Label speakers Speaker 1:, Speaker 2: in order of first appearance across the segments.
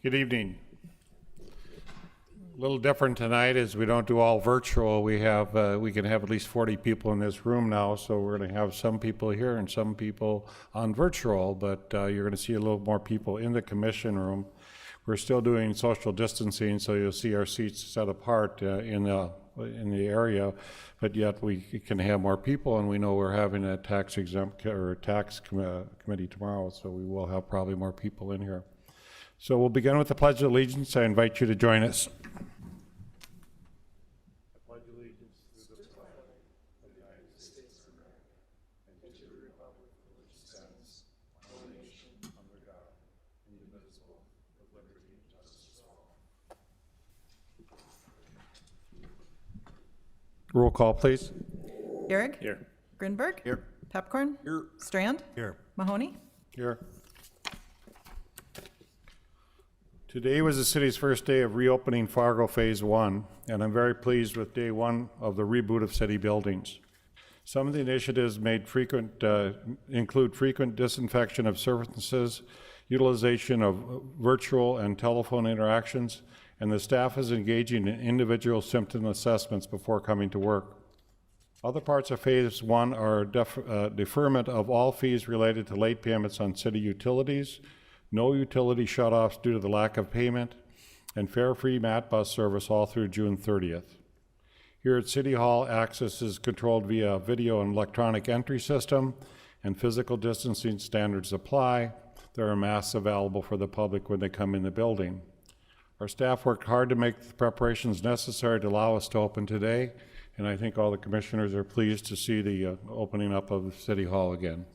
Speaker 1: Good evening. A little different tonight is we don't do all virtual. We can have at least 40 people in this room now, so we're going to have some people here and some people on virtual, but you're going to see a little more people in the commission room. We're still doing social distancing, so you'll see our seats set apart in the area, but yet we can have more people, and we know we're having a tax committee tomorrow, so we will have probably more people in here. So we'll begin with the Pledge of Allegiance. I invite you to join us. I pledge allegiance to the flag of the United States of America and to the republic for which it stands, one nation, under God, indivisible, with liberty and justice for all. Roll call, please.
Speaker 2: Gehrig?
Speaker 1: Here.
Speaker 2: Grinberg?
Speaker 1: Here.
Speaker 2: Pepcorn?
Speaker 1: Here.
Speaker 2: Strand?
Speaker 1: Here.
Speaker 2: Mahoney?
Speaker 1: Here. Today was the city's first day of reopening Fargo Phase 1, and I'm very pleased with day one of the reboot of city buildings. Some of the initiatives include frequent disinfection of surfaces, utilization of virtual and telephone interactions, and the staff is engaging in individual symptom assessments before coming to work. Other parts of Phase 1 are deferment of all fees related to late payments on city utilities, no utility shutoffs due to the lack of payment, and fare-free MAT bus service all through June 30th. Here at City Hall, access is controlled via video and electronic entry system, and physical distancing standards apply. There are masks available for the public when they come in the building. Our staff worked hard to make the preparations necessary to allow us to open today, and I think all the commissioners are pleased to see the opening up of City Hall again.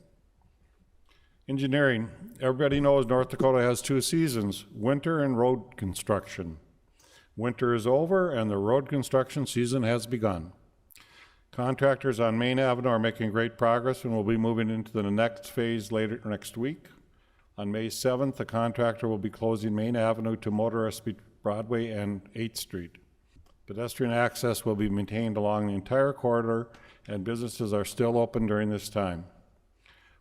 Speaker 1: Engineering. Everybody knows North Dakota has two seasons, winter and road construction. Winter is over and the road construction season has begun. Contractors on Main Avenue are making great progress and will be moving into the next phase later next week. On May 7th, the contractor will be closing Main Avenue to motorists between Broadway and 8th Street. Pedestrian access will be maintained along the entire corridor, and businesses are still open during this time.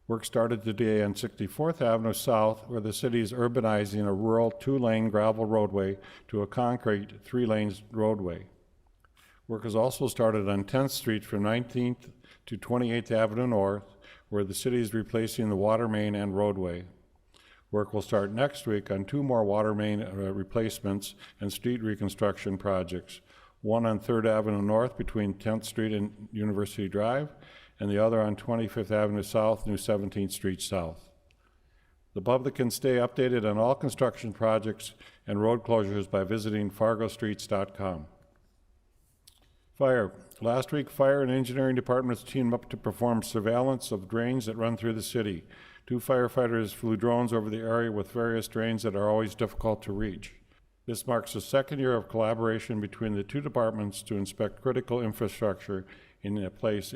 Speaker 1: Work started today on 64th Avenue South, where the city is urbanizing a rural 2-lane gravel roadway to a concrete 3-lane roadway. Work has also started on 10th Street from 19th to 28th Avenue North, where the city is replacing the water main and roadway. Work will start next week on 2 more water main replacements and street reconstruction projects, one on 3rd Avenue North between 10th Street and University Drive, and the other on 25th Avenue South, New 17th Street South. The public can stay updated on all construction projects and road closures by visiting fargostreets.com. Fire. Last week, fire and engineering departments teamed up to perform surveillance of drains that run through the city. 2 firefighters flew drones over the area with various drains that are always difficult to reach. This marks the second year of collaboration between the 2 departments to inspect critical infrastructure in place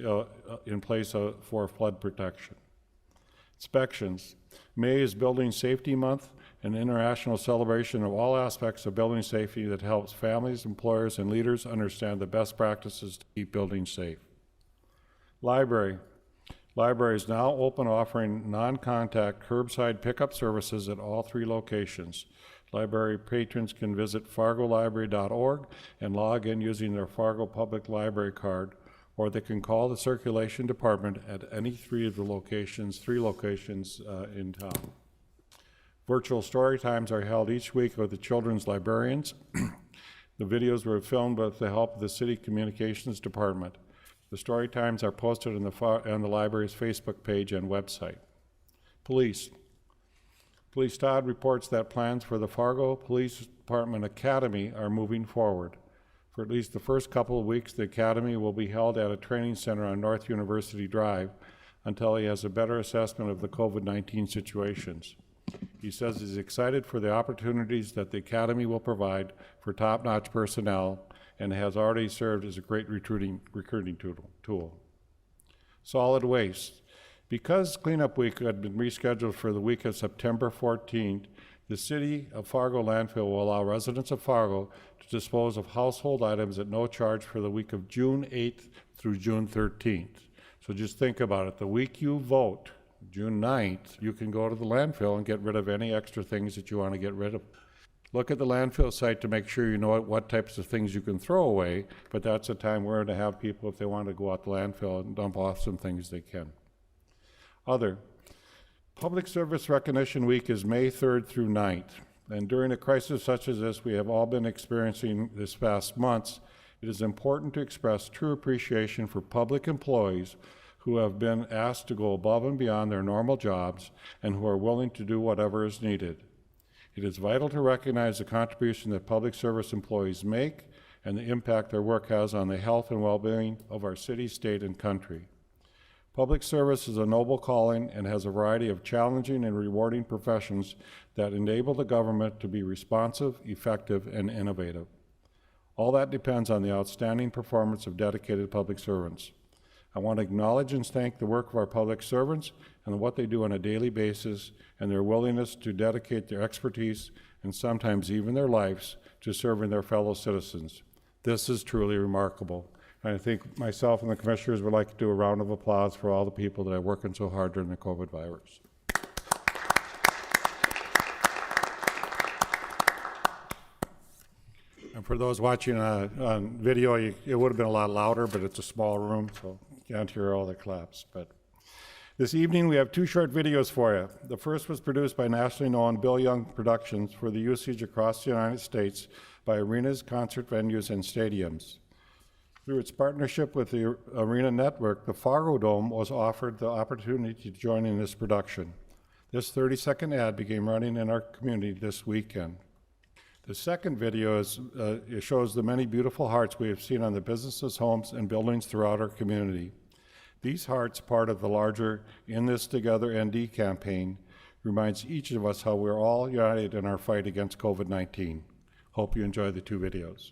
Speaker 1: for flood protection. Inspections. May is Building Safety Month, an international celebration of all aspects of building safety that helps families, employers, and leaders understand the best practices to keep buildings safe. Library. Library is now open, offering non-contact curbside pickup services at all 3 locations. Library patrons can visit fargolibrary.org and log in using their Fargo Public Library card, or they can call the circulation department at any 3 locations in town. Virtual story times are held each week with the children's librarians. The videos were filmed with the help of the city communications department. The story times are posted on the library's Facebook page and website. Police. Police Todd reports that plans for the Fargo Police Department Academy are moving forward. For at least the first couple of weeks, the Academy will be held at a training center on North University Drive until he has a better assessment of the COVID-19 situations. He says he's excited for the opportunities that the Academy will provide for top-notch personnel and has already served as a great recruiting tool. Solid waste. Because Cleanup Week had been rescheduled for the week of September 14th, the City of Fargo landfill will allow residents of Fargo to dispose of household items at no charge for the week of June 8th through June 13th. So just think about it. The week you vote, June 9th, you can go to the landfill and get rid of any extra things that you want to get rid of. Look at the landfill site to make sure you know what types of things you can throw away, but that's a time where to have people, if they want to go out the landfill and dump off some things, they can. Other. Public Service Recognition Week is May 3rd through 9th, and during a crisis such as this we have all been experiencing this past months, it is important to express true appreciation for public employees who have been asked to go above and beyond their normal jobs and who are willing to do whatever is needed. It is vital to recognize the contribution that public service employees make and the impact their work has on the health and well-being of our city, state, and country. Public service is a noble calling and has a variety of challenging and rewarding professions that enable the government to be responsive, effective, and innovative. All that depends on the outstanding performance of dedicated public servants. I want to acknowledge and thank the work of our public servants and what they do on a daily basis and their willingness to dedicate their expertise and sometimes even their lives to serving their fellow citizens. This is truly remarkable. And I think myself and the commissioners would like to do a round of applause for all the people that are working so hard during the COVID virus. And for those watching on video, it would have been a lot louder, but it's a small room, so you can't hear all the claps. But this evening, we have two short videos for you. The first was produced by nationally known Bill Young Productions for the usage across the United States by arenas, concert venues, and stadiums. Through its partnership with the Arena Network, the Fargo Dome was offered the opportunity to join in this production. This 30-second ad began running in our community this weekend. The second video it shows the many beautiful hearts we have seen on the businesses, homes, and buildings throughout our community. These hearts, part of the larger In This Together ND campaign, reminds each of us how we're all united in our fight against COVID-19. Hope you enjoy the two videos.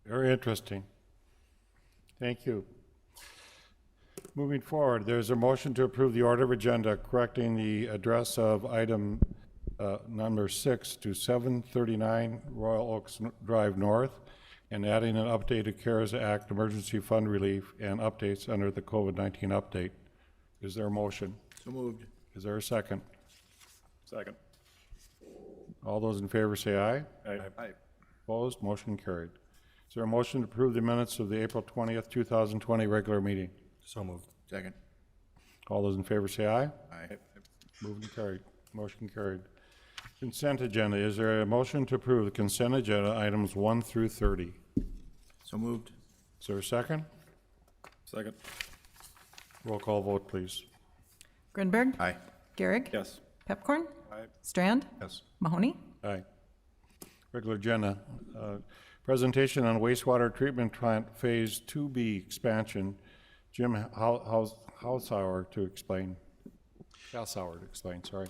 Speaker 1: Very interesting. Thank you. Moving forward, there's a motion to approve the order of agenda correcting the address of item number 6 to 739 Royal Oaks Drive North and adding an updated CARES Act emergency fund relief and updates under the COVID-19 update. Is there a motion?
Speaker 3: So moved.
Speaker 1: Is there a second?
Speaker 3: Second.
Speaker 1: All those in favor say aye.
Speaker 3: Aye.
Speaker 1: Opposed? Motion carried. Is there a motion to approve the minutes of the April 20th, 2020 regular meeting?
Speaker 3: So moved. Second.
Speaker 1: All those in favor say aye.
Speaker 3: Aye.
Speaker 1: Moved and carried. Motion carried. Consent agenda. Is there a motion to approve the consent agenda items 1 through 30?
Speaker 3: So moved.
Speaker 1: Is there a second?
Speaker 3: Second.
Speaker 1: Roll call vote, please.
Speaker 2: Grinberg,
Speaker 3: Aye.
Speaker 2: Garrick,
Speaker 3: Yes.
Speaker 2: Pepcorn,
Speaker 3: Aye.
Speaker 2: Strand,
Speaker 3: Yes.
Speaker 2: Mahoney.
Speaker 1: Aye. Regular agenda. Presentation on wastewater treatment plant Phase 2B expansion. Jim Hausauer to explain. Sorry.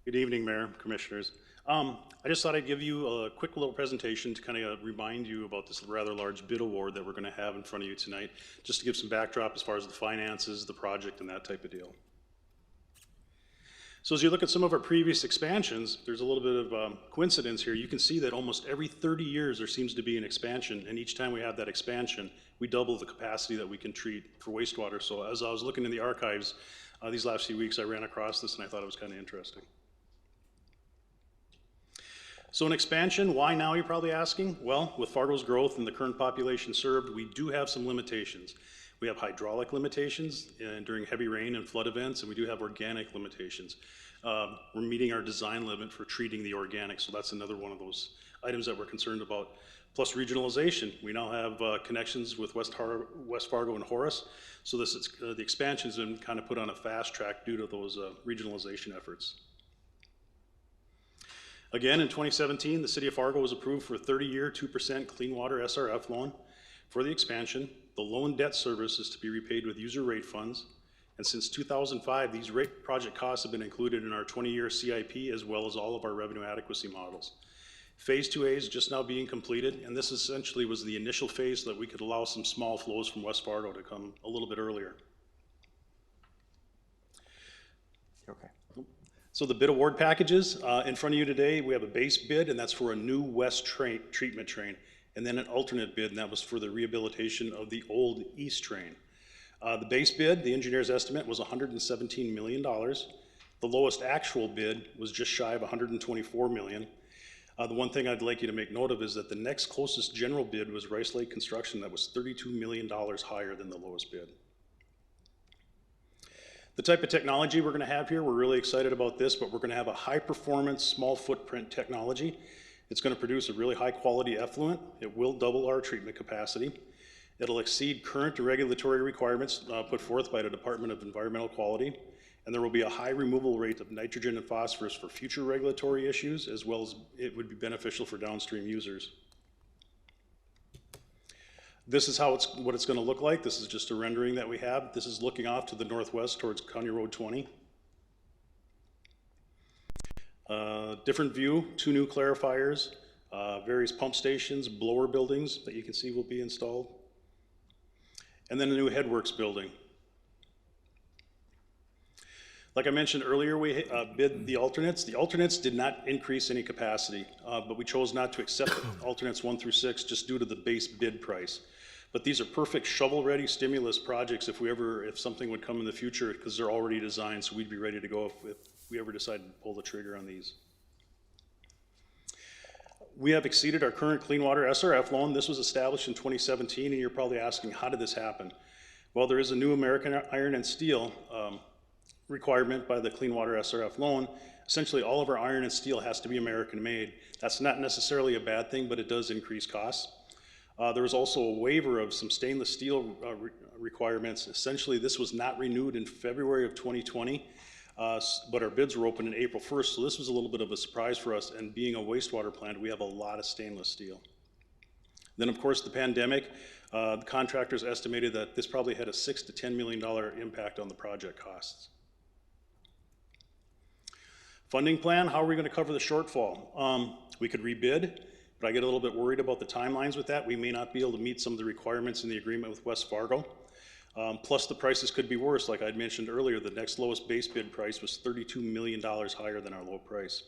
Speaker 4: Good evening, Mayor, Commissioners. I just thought I'd give you a quick little presentation to kind of remind you about this rather large bid award that we're going to have in front of you tonight, just to give some backdrop as far as the finances, the project, and that type of deal. So as you look at some of our previous expansions, there's a little bit of coincidence here. You can see that almost every 30 years there seems to be an expansion, and each time we have that expansion, we double the capacity that we can treat for wastewater. So as I was looking in the archives these last few weeks, I ran across this and I thought it was kind of interesting. So an expansion, why now, you're probably asking? Well, with Fargo's growth and the current population served, we do have some limitations. We have hydraulic limitations during heavy rain and flood events, and we do have organic limitations. We're meeting our design limit for treating the organic, so that's another one of those items that we're concerned about. Plus regionalization. We now have connections with West Fargo and Horace, so the expansion's been kind of put on a fast track due to those regionalization efforts. Again, in 2017, the City of Fargo was approved for a 30-year, 2% clean water SRF loan for the expansion. The loan debt service is to be repaid with user rate funds. And since 2005, these rate project costs have been included in our 20-year CIP as well as all of our revenue adequacy models. Phase 2A is just now being completed, and this essentially was the initial phase so that we could allow some small flows from West Fargo to come a little bit earlier.
Speaker 3: Okay.
Speaker 4: So the bid award packages, in front of you today, we have a base bid, and that's for a new west treatment train, and then an alternate bid, and that was for the rehabilitation of the old east train. The base bid, the engineer's estimate was $117 million. The lowest actual bid was just shy of $124 million. The one thing I'd like you to make note of is that the next closest general bid was Rice Lake Construction that was $32 million higher than the lowest bid. The type of technology we're going to have here, we're really excited about this, but we're going to have a high performance, small footprint technology. It's going to produce a really high quality effluent. It will double our treatment capacity. It'll exceed current regulatory requirements put forth by the Department of Environmental Quality. And there will be a high removal rate of nitrogen and phosphorus for future regulatory issues, as well as it would be beneficial for downstream users. This is what it's going to look like. This is just a rendering that we have. This is looking off to the northwest towards County Road 20. Different view, 2 new clarifiers, various pump stations, blower buildings that you can see will be installed, and then a new headworks building. Like I mentioned earlier, we bid the alternates. The alternates did not increase any capacity, but we chose not to accept alternates 1 through 6 just due to the base bid price. But these are perfect shovel-ready stimulus projects if something would come in the future, because they're already designed, so we'd be ready to go if we ever decide to pull the trigger on these. We have exceeded our current clean water SRF loan. This was established in 2017, and you're probably asking, how did this happen? Well, there is a new American iron and steel requirement by the Clean Water SRF loan. Essentially, all of our iron and steel has to be American made. That's not necessarily a bad thing, but it does increase costs. There was also a waiver of some stainless steel requirements. Essentially, this was not renewed in February of 2020, but our bids were open in April 1st, so this was a little bit of a surprise for us, and being a wastewater plant, we have a lot of stainless steel. Then, of course, the pandemic. The contractors estimated that this probably had a $6 to $10 million impact on the project costs. Funding plan, how are we going to cover the shortfall? We could rebid, but I get a little bit worried about the timelines with that. We may not be able to meet some of the requirements in the agreement with West Fargo. Plus the prices could be worse. Like I'd mentioned earlier, the next lowest base bid price was $32 million higher than our low price.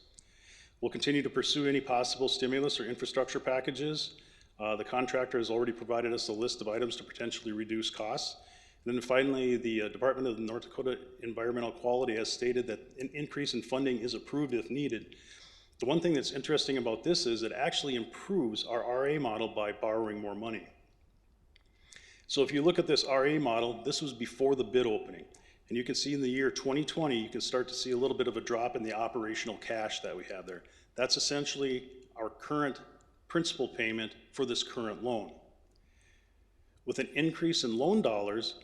Speaker 4: We'll continue to pursue any possible stimulus or infrastructure packages. The contractor has already provided us a list of items to potentially reduce costs. And then finally, the Department of North Dakota Environmental Quality has stated that an increase in funding is approved if needed. The one thing that's interesting about this is it actually improves our RA model by borrowing more money. So if you look at this RA model, this was before the bid opening. And you can see in the year 2020, you can start to see a little bit of a drop in the operational cash that we have there. That's essentially our current principal payment for this current loan. With an increase in loan dollars,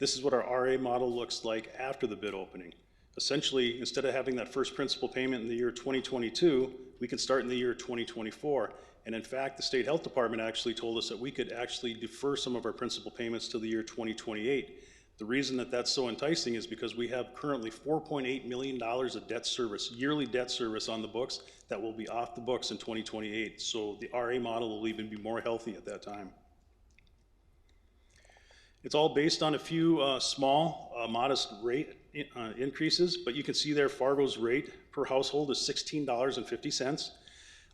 Speaker 4: this is what our RA model looks like after the bid opening. Essentially, instead of having that first principal payment in the year 2022, we can start in the year 2024. And in fact, the state health department actually told us that we could actually defer some of our principal payments to the year 2028. The reason that that's so enticing is because we have currently $4.8 million of debt service, yearly debt service on the books that will be off the books in 2028. So the RA model will even be more healthy at that time. It's all based on a few small, modest rate increases, but you can see there Fargo's rate per household is $16.50.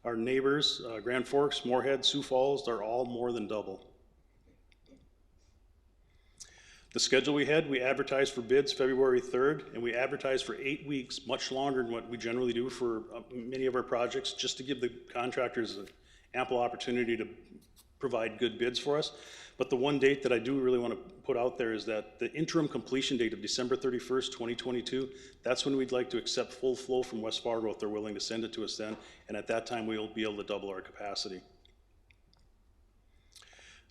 Speaker 4: Our neighbors, Grand Forks, Moorhead, Sioux Falls, they're all more than double. The schedule we had, we advertised for bids February 3rd, and we advertised for 8 weeks, much longer than what we generally do for many of our projects, just to give the contractors an ample opportunity to provide good bids for us. But the one date that I do really want to put out there is that the interim completion date of December 31st, 2022, that's when we'd like to accept full flow from West Fargo if they're willing to send it to us then, and at that time we'll be able to double our capacity.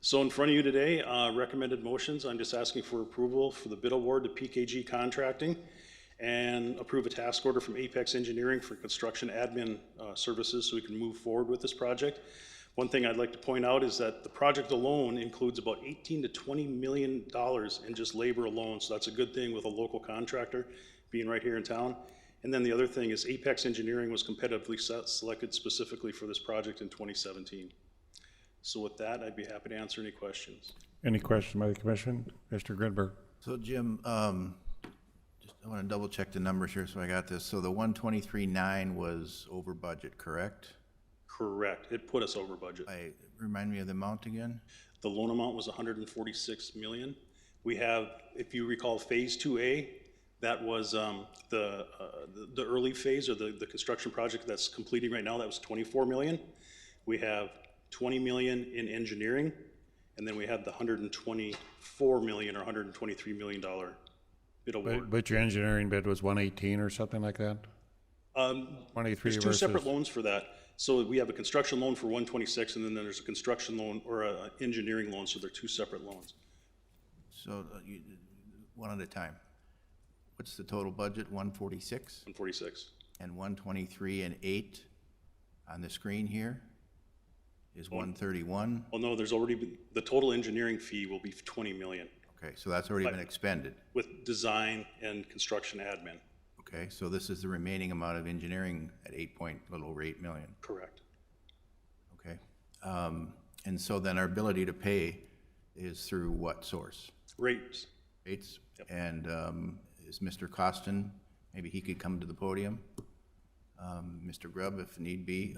Speaker 4: So in front of you today, recommended motions, I'm just asking for approval for the bid award to PKG Contracting and approve a task order from Apex Engineering for construction admin services so we can move forward with this project. One thing I'd like to point out is that the project alone includes about $18 to $20 million in just labor alone, so that's a good thing with a local contractor being right here in town. And then the other thing is Apex Engineering was competitively selected specifically for this project in 2017. So with that, I'd be happy to answer any questions.
Speaker 1: Any questions by the commission? Mr. Gridberg?
Speaker 5: So Jim, I want to double check the numbers here so I got this. So the 123.9 was over budget, correct?
Speaker 4: Correct. It put us over budget.
Speaker 5: Remind me of the amount again?
Speaker 4: The loan amount was 146 million. We have, if you recall, phase 2A, that was the early phase or the construction project that's completing right now. That was 24 million. We have 20 million in engineering, and then we have the 124 million or 123 million dollar bid award.
Speaker 1: But your engineering bid was 118 or something like that? 23
Speaker 4: There's two separate loans for that. So we have a construction loan for 126, and then there's a construction loan or an engineering loan, so they're two separate loans.
Speaker 5: So one at a time. What's the total budget? 146?
Speaker 4: 146.
Speaker 5: And 123.8 on the screen here is 131?
Speaker 4: Well, no, there's already been, the total engineering fee will be 20 million
Speaker 5: Okay, so that's already been expended.
Speaker 4: with design and construction admin.
Speaker 5: Okay, so this is the remaining amount of engineering at little over 8 million.
Speaker 4: Correct.
Speaker 5: Okay. And so then our ability to pay is through what source?
Speaker 4: Rates.
Speaker 5: Rates? Yep. And is Mr. Costin, maybe he could come to the podium? Mr. Grubb, if need be.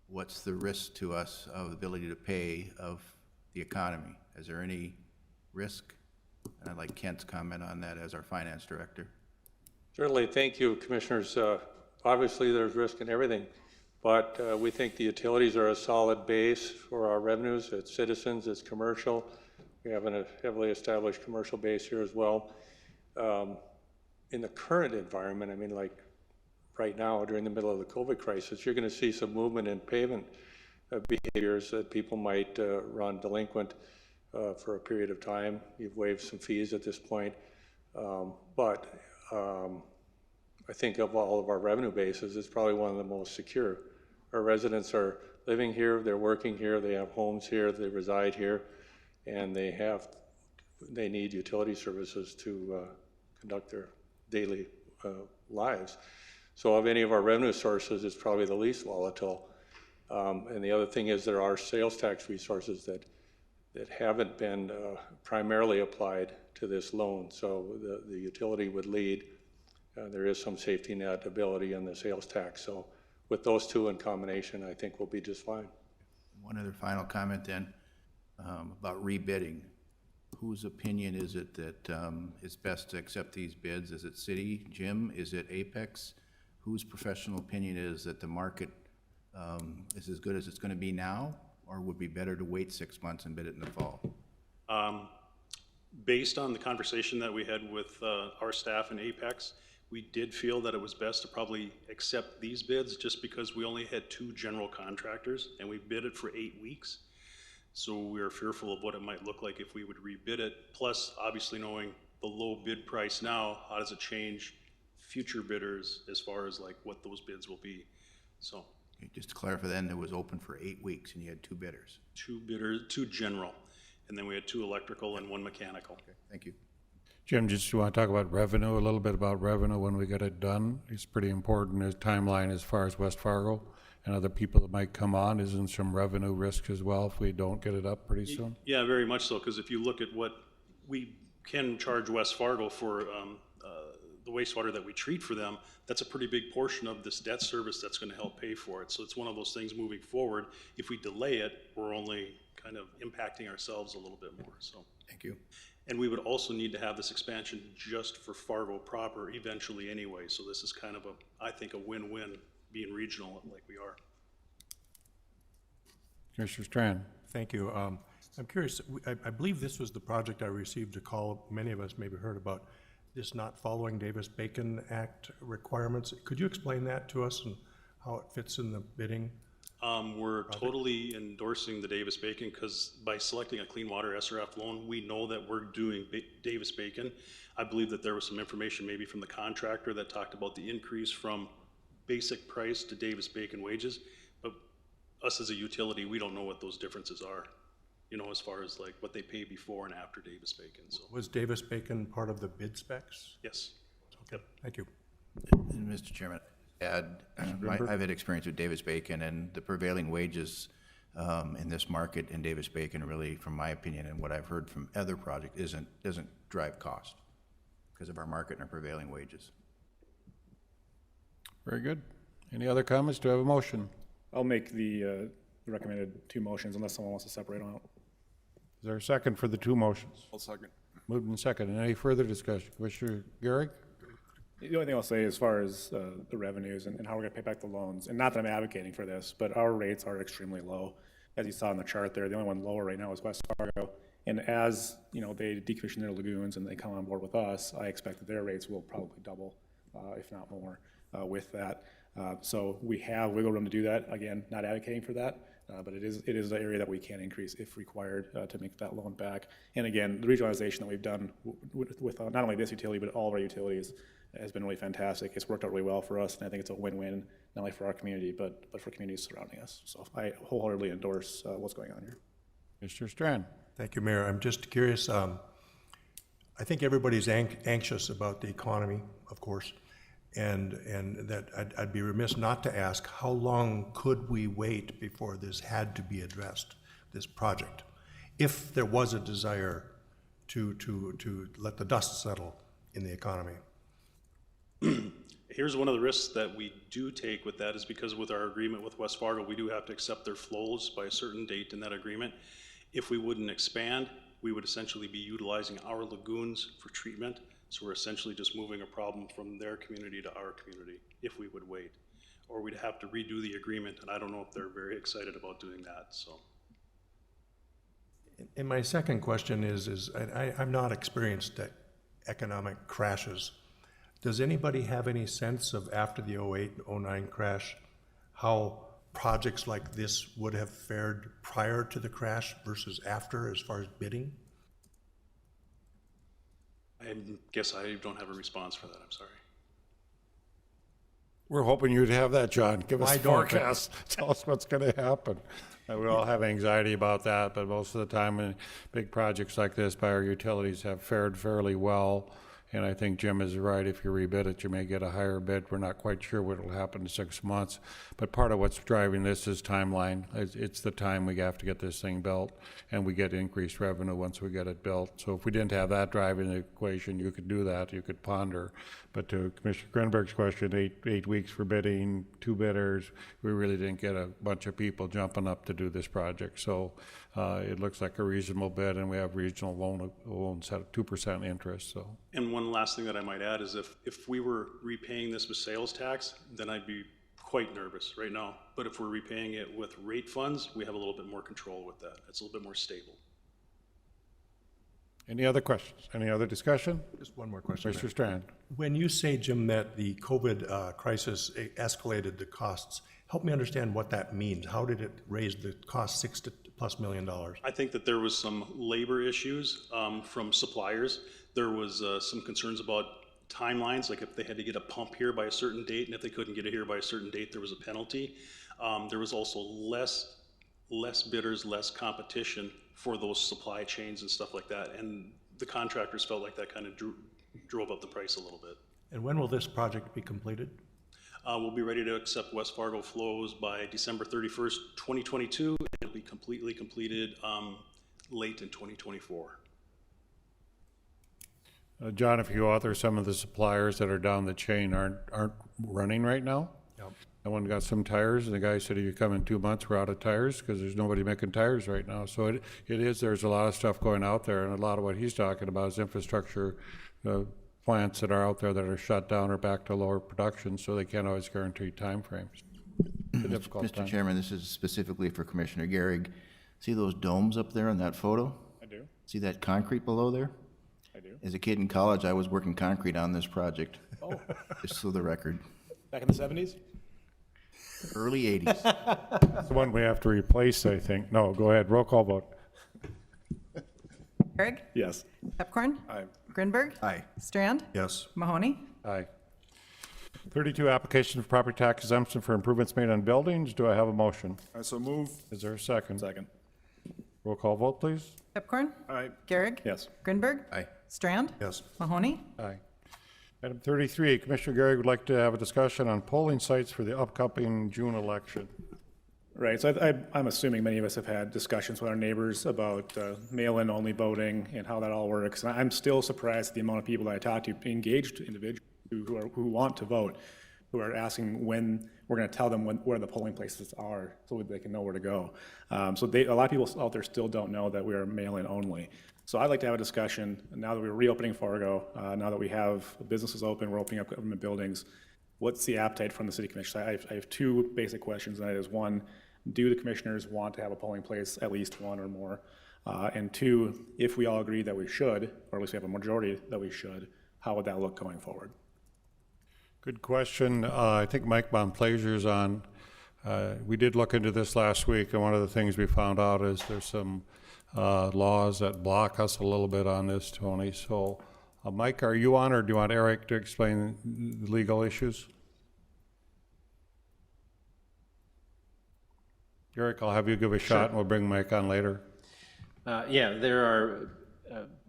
Speaker 5: What's the risk to us of ability to pay of the economy? Is there any risk? And I'd like Kent's comment on that as our finance director.
Speaker 6: Certainly, thank you, Commissioners. Obviously, there's risk in everything, but we think the utilities are a solid base for our revenues. It's citizens, it's commercial. We have a heavily established commercial base here as well. In the current environment, I mean, like right now, during the middle of the COVID crisis, you're going to see some movement in payment behaviors that people might run delinquent for a period of time. You've waived some fees at this point, but I think of all of our revenue bases, it's probably one of the most secure. Our residents are living here, they're working here, they have homes here, they reside here, and they need utility services to conduct their daily lives. So of any of our revenue sources, it's probably the least volatile. And the other thing is there are sales tax resources that haven't been primarily applied to this loan. So the utility would lead. There is some safety net ability in the sales tax. So with those two in combination, I think we'll be just fine.
Speaker 5: One other final comment then about rebidding. Whose opinion is it that it's best to accept these bids? Is it City, Jim? Is it Apex? Whose professional opinion is that the market is as good as it's going to be now, or would be better to wait 6 months and bid it in the fall?
Speaker 4: Based on the conversation that we had with our staff in Apex, we did feel that it was best to probably accept these bids just because we only had 2 general contractors and we bid it for 8 weeks. So we were fearful of what it might look like if we would rebid it. Plus, obviously knowing the low bid price now, how does it change future bidders as far as like what those bids will be? So.
Speaker 5: Okay, just to clarify then, it was open for 8 weeks and you had 2 bidders.
Speaker 4: 2 bidders, 2 general, and then we had 2 electrical and 1 mechanical.
Speaker 5: Okay, thank you.
Speaker 1: Jim, just you want to talk about revenue, a little bit about revenue when we get it done? It's pretty important, as timeline as far as West Fargo and other people that might come on. Isn't some revenue risk as well if we don't get it up pretty soon?
Speaker 4: Yeah, very much so, because if you look at what we can charge West Fargo for the wastewater that we treat for them. That's a pretty big portion of this debt service that's going to help pay for it. So it's one of those things moving forward. If we delay it, we're only kind of impacting ourselves a little bit more. So
Speaker 5: Thank you.
Speaker 4: and we would also need to have this expansion just for Fargo proper eventually anyway. So this is kind of I think a win-win being regional like we are.
Speaker 1: Commissioner Strand.
Speaker 7: Thank you. I'm curious, I believe this was the project I received a call, many of us maybe heard about, this not following Davis-Bacon Act requirements. Could you explain that to us and how it fits in the bidding?
Speaker 4: We're totally endorsing the Davis-Bacon because by selecting a clean water SRF loan, we know that we're doing Davis-Bacon. I believe that there was some information maybe from the contractor that talked about the increase from basic price to Davis-Bacon wages, but us as a utility, we don't know what those differences are, you know, as far as like what they pay before and after Davis-Bacon. So
Speaker 7: Was Davis-Bacon part of the bid specs?
Speaker 4: yes.
Speaker 7: Okay, thank you.
Speaker 5: And Mr. Chairman, I've had experience with Davis-Bacon, and the prevailing wages in this market in Davis-Bacon really, from my opinion and what I've heard from other projects, doesn't drive cost because of our market and our prevailing wages.
Speaker 1: Very good. Any other comments? Do I have a motion?
Speaker 8: I'll make the recommended two motions unless someone wants to separate them out.
Speaker 1: Is there a second for the two motions?
Speaker 3: I'll second.
Speaker 1: Moved and seconded. Any further discussion? Commissioner Garrick?
Speaker 8: The only thing I'll say as far as the revenues and how we're gonna pay back the loans, and not that I'm advocating for this, but our rates are extremely low. As you saw in the chart there, the only one lower right now is West Fargo. And as, you know, they decommission their lagoons and they come on board with us, I expect that their rates will probably double, if not more, with that. So we have wiggle room to do that. Again, not advocating for that, but it is an area that we can increase if required to make that loan back. And again, the regionalization that we've done with not only this utility, but all of our utilities has been really fantastic. It's worked out really well for us, and I think it's a win-win, not only for our community, but for communities surrounding us. So I wholeheartedly endorse what's going on here.
Speaker 1: Commissioner Strand?
Speaker 7: Thank you, Mayor. I'm just curious, I think everybody's anxious about the economy, of course, and that I'd be remiss not to ask, how long could we wait before this had to be addressed, this project, if there was a desire to let the dust settle in the economy?
Speaker 4: Here's one of the risks that we do take with that is because with our agreement with West Fargo, we do have to accept their flows by a certain date in that agreement. If we wouldn't expand, we would essentially be utilizing our lagoons for treatment. So we're essentially just moving a problem from their community to our community if we would wait. Or we'd have to redo the agreement, and I don't know if they're very excited about doing that, so.
Speaker 7: And my second question is I'm not experienced at economic crashes. Does anybody have any sense of, after the 08-09 crash, how projects like this would have fared prior to the crash versus after as far as bidding?
Speaker 4: I guess I don't have a response for that, I'm sorry.
Speaker 1: We're hoping you'd have that, John. Give us
Speaker 7: I
Speaker 1: a
Speaker 7: don't.
Speaker 1: forecast. Tell us what's going to happen. We all have anxiety about that, but most of the time, big projects like this by our utilities have fared fairly well. And I think Jim is right. If you rebid it, you may get a higher bid. We're not quite sure what will happen in 6 months. But part of what's driving this is timeline. It's the time we have to get this thing built, and we get increased revenue once we get it built. So if we didn't have that driving the equation, you could do that. You could ponder. But to Commissioner Krenberg's question, eight weeks for bidding, 2 bidders, we really didn't get a bunch of people jumping up to do this project. So it looks like a reasonable bid, and we have regional loans at 2% interest. So.
Speaker 4: And one last thing that I might add is if we were repaying this with sales tax, then I'd be quite nervous right now. But if we're repaying it with rate funds, we have a little bit more control with that. It's a little bit more stable.
Speaker 1: Any other questions? Any other discussion?
Speaker 7: Just one more question.
Speaker 1: Mr. Strand?
Speaker 7: When you say, Jim, that the COVID crisis escalated the costs, help me understand what that means. How did it raise the cost $6+ million?
Speaker 4: I think that there was some labor issues from suppliers. There was some concerns about timelines, like if they had to get a pump here by a certain date, and if they couldn't get it here by a certain date, there was a penalty. There was also less bidders, less competition for those supply chains and stuff like that. And the contractors felt like that kind of drove up the price a little bit.
Speaker 7: And when will this project be completed?
Speaker 4: We'll be ready to accept West Fargo flows by December 31st, 2022. It'll be completely completed late in 2024.
Speaker 1: John, if you go out there, some of the suppliers that are down the chain aren't running right now.
Speaker 7: Yep.
Speaker 1: I went and got some tires, and the guy said, if you come in 2 months, we're out of tires, because there's nobody making tires right now. So it is, there's a lot of stuff going out there, and a lot of what he's talking about is infrastructure, plants that are out there that are shut down or back to lower production, so they can't always guarantee timeframes. It's a difficult
Speaker 5: Mr.
Speaker 1: time.
Speaker 5: Chairman, this is specifically for Commissioner Gehrig. See those domes up there in that photo?
Speaker 8: I do,
Speaker 5: See that concrete below there?
Speaker 8: I do.
Speaker 5: As a kid in college, I was working concrete on this project.
Speaker 8: Oh,
Speaker 5: Just so the record.
Speaker 8: back in the 70s?
Speaker 5: Early 80s.
Speaker 1: That's the one we have to replace, I think. No, go ahead, roll call vote.
Speaker 2: Gehrig?
Speaker 8: Yes.
Speaker 2: Pepcorn?
Speaker 8: Aye.
Speaker 2: Grinberg?
Speaker 5: Aye.
Speaker 2: Strand?
Speaker 7: Yes.
Speaker 2: Mahoney?
Speaker 1: Aye. 32, application for property tax exemption for improvements made on buildings. Do I have a motion?
Speaker 9: I so move.
Speaker 1: Is there a second?
Speaker 8: Second.
Speaker 1: Roll call vote, please.
Speaker 2: Pepcorn?
Speaker 9: Aye.
Speaker 2: Gehrig?
Speaker 8: Yes.
Speaker 2: Grinberg?
Speaker 5: Aye.
Speaker 2: Strand?
Speaker 7: Yes.
Speaker 2: Mahoney?
Speaker 1: Aye. Item 33, Commissioner Gehrig would like to have a discussion on polling sites for the upcoming June election.
Speaker 8: Right, so I'm assuming many of us have had discussions with our neighbors about mail-in only voting and how that all works. And I'm still surprised at the amount of people that I talk to, engaged individuals who want to vote, who are asking when we're going to tell them where the polling places are so they can know where to go. So a lot of people out there still don't know that we are mail-in only. So I'd like to have a discussion, now that we're reopening Fargo, now that we have businesses open, we're opening up government buildings, what's the appetite from the city commission? I have two basic questions, and that is, one, do the commissioners want to have a polling place, at least one or more? And two, if we all agree that we should, or at least we have a majority that we should, how would that look going forward?
Speaker 1: Good question. I think Mike Bonplaisier's on. We did look into this last week, and one of the things we found out is there's some laws that block us a little bit on this, Tony. So, Mike, are you on, or do you want Eric to explain the legal issues? Eric, I'll have you give a shot, and we'll bring Mike on later.
Speaker 10: Yeah, there are,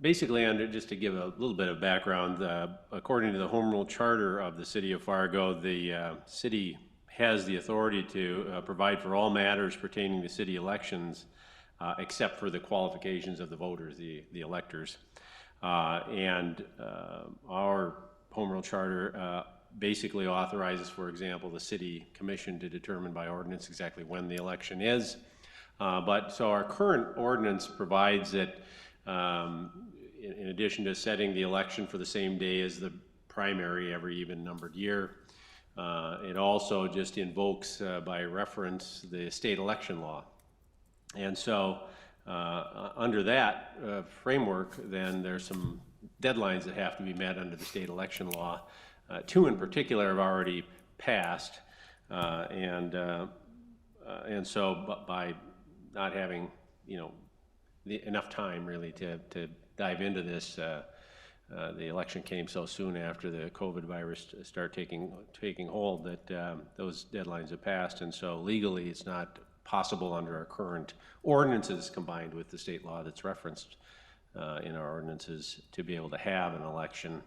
Speaker 10: basically, just to give a little bit of background, according to the Home Rule Charter of the City of Fargo, the city has the authority to provide for all matters pertaining to city elections, except for the qualifications of the voters, the electors. And our Home Rule Charter basically authorizes, for example, the city commission to determine by ordinance exactly when the election is. But so our current ordinance provides that in addition to setting the election for the same day as the primary every even numbered year, it also just invokes by reference the state election law. And so under that framework, then there's some deadlines that have to be met under the state election law. Two in particular have already passed, and so by not having, enough time really to dive into this, the election came so soon after the COVID virus started taking hold that those deadlines have passed, and so legally it's not possible under our current ordinances combined with the state law that's referenced in our ordinances to be able to have an election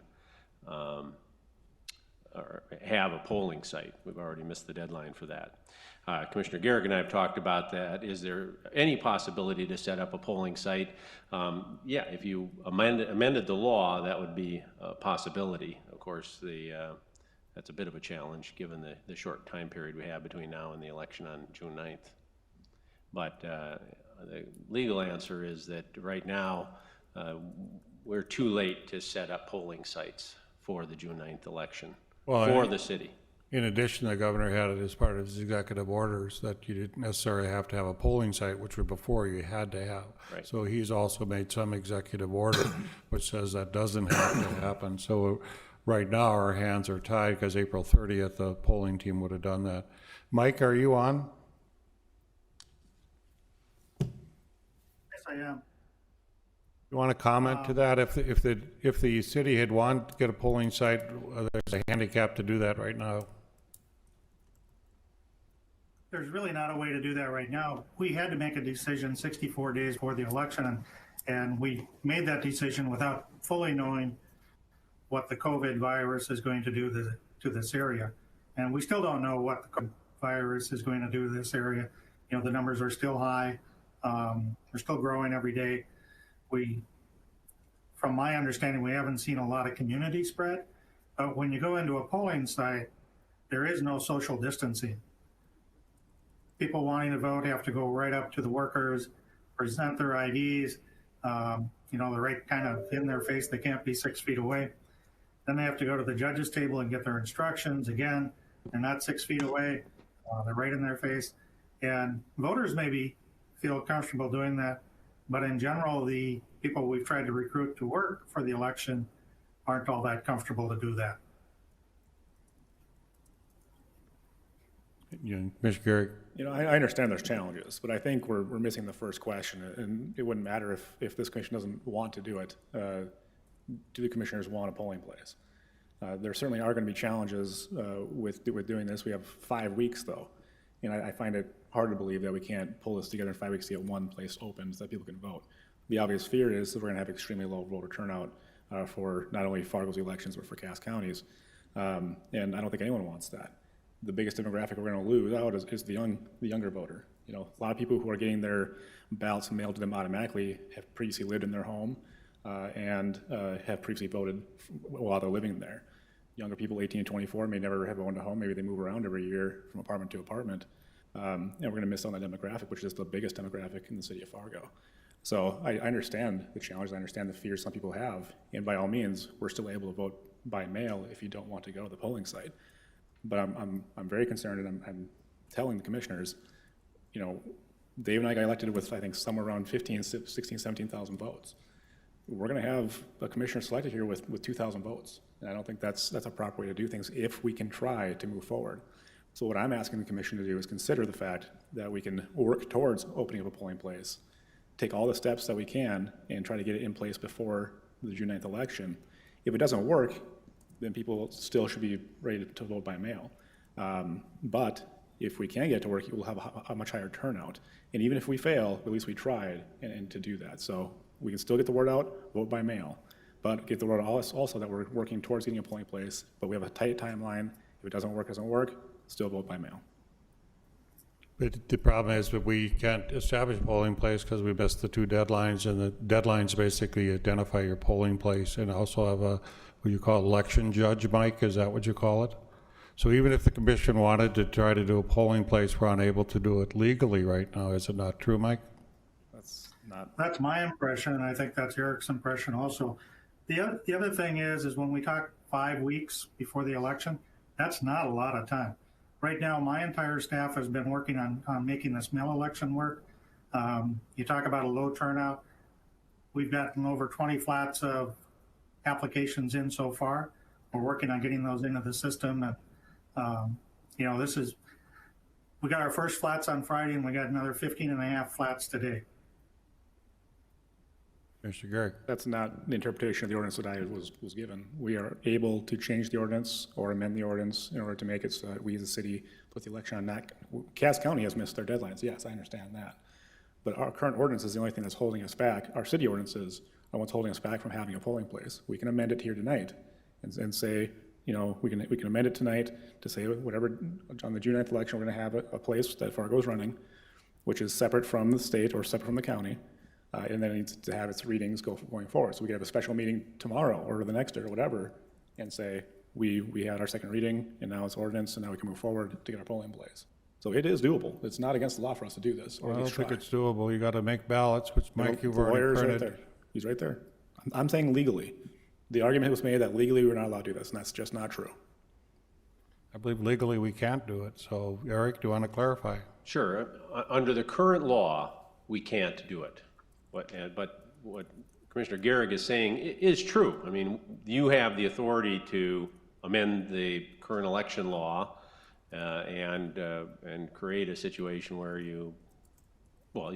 Speaker 10: or have a polling site. We've already missed the deadline for that. Commissioner Gehrig and I have talked about that. Is there any possibility to set up a polling site? Yeah, if you amended the law, that would be a possibility. Of course, that's a bit of a challenge given the short time period we have between now and the election on June 9th. But the legal answer is that right now we're too late to set up polling sites for the June 9th election for the city.
Speaker 1: In addition, the governor had it as part of his executive orders that you didn't necessarily have to have a polling site, which were before you had to have.
Speaker 10: Right.
Speaker 1: So he's also made some executive order which says that doesn't have to happen. So right now our hands are tied because April 30th the polling team would have done that. Mike, are you on?
Speaker 11: Yes, I am.
Speaker 1: You want to comment to that? If the city had wanted to get a polling site, there's a handicap to do that right now.
Speaker 11: There's really not a way to do that right now. We had to make a decision 64 days before the election, and we made that decision without fully knowing what the COVID virus is going to do to this area. And we still don't know what the COVID virus is going to do to this area. The numbers are still high. They're still growing every day. from my understanding, we haven't seen a lot of community spread. But when you go into a polling site, there is no social distancing. People wanting to vote have to go right up to the workers, present their IDs, they're right kind of in their face. They can't be 6 feet away. Then they have to go to the judge's table and get their instructions. Again, they're not 6 feet away. They're right in their face. And voters maybe feel comfortable doing that. But in general, the people we've tried to recruit to work for the election aren't all that comfortable to do that.
Speaker 1: Commissioner Garrick.
Speaker 8: I understand there's challenges, but I think we're missing the first question, and it wouldn't matter if this commission doesn't want to do it. Do the commissioners want a polling place? There certainly are going to be challenges with doing this. We have 5 weeks, though, and I find it hard to believe that we can't pull this together in 5 weeks to get one place open so that people can vote. The obvious fear is that we're going to have extremely low voter turnout for not only Fargo's elections, but for Cass County's, and I don't think anyone wants that. The biggest demographic we're going to lose out is the younger voter. A lot of people who are getting their ballots mailed to them automatically have previously lived in their home and have previously voted while they're living there. Younger people, 18 and 24, may never have owned a home. Maybe they move around every year from apartment to apartment. And we're going to miss on that demographic, which is the biggest demographic in the city of Fargo. So I understand the challenge. I understand the fears some people have. And by all means, we're still able to vote by mail if you don't want to go to the polling site. But I'm very concerned, and I'm telling the commissioners, Dave and I got elected with, I think, somewhere around 16, 17,000 votes. We're going to have a commissioner selected here with 2,000 votes. And I don't think that's a proper way to do things if we can try to move forward. So what I'm asking the commission to do is consider the fact that we can work towards opening up a polling place, take all the steps that we can, and try to get it in place before the June 9th election. If it doesn't work, then people still should be ready to vote by mail. But if we can get it to work, we'll have a much higher turnout. And even if we fail, at least we tried and to do that. So we can still get the word out, vote by mail, but get the word out also that we're working towards getting a polling place, but we have a tight timeline. If it doesn't work, still vote by mail.
Speaker 1: But the problem is that we can't establish a polling place because we missed the 2 deadlines, and the deadlines basically identify your polling place and also have what you call election judge, Mike, is that what you call it? So even if the commission wanted to try to do a polling place, we're unable to do it legally right now. Is it not true, Mike?
Speaker 11: That's my impression, and I think that's Eric's impression also. The other thing is when we talk 5 weeks before the election, that's not a lot of time. Right now, my entire staff has been working on making this mail election work. You talk about a low turnout. We've gotten over 20 flats of applications in so far. We're working on getting those into the system. And, we got our first flats on Friday, and we got another 15 and a half flats today.
Speaker 1: Mr. Garrick.
Speaker 8: That's not the interpretation of the ordinance that I was given. We are able to change the ordinance or amend the ordinance in order to make it so that we as a city put the election on that. Cass County has missed their deadlines. Yes, I understand that. But our current ordinance is the only thing that's holding us back. Our city ordinances are what's holding us back from having a polling place. We can amend it here tonight and say, we can amend it tonight to say whatever, on the June 9th election, we're going to have a place that Fargo's running, which is separate from the state or separate from the county. And then it needs to have its readings going forward. So we could have a special meeting tomorrow or the next day or whatever and say, we had our second reading and now it's ordinance and now we can move forward to get our polling place. So it is doable. It's not against the law for us to do this.
Speaker 1: Well, I don't think it's doable. You got to make ballots, which Mike, you've already
Speaker 8: lawyer's
Speaker 1: printed.
Speaker 8: right there. He's right there. I'm saying legally. The argument was made that legally we're not allowed to do this, and that's just not true.
Speaker 1: I believe legally we can't do it. So Eric, do you want to clarify?
Speaker 10: Sure. Under the current law, we can't do it. But what Commissioner Garrick is saying is true. I mean, you have the authority to amend the current election law and create a situation where you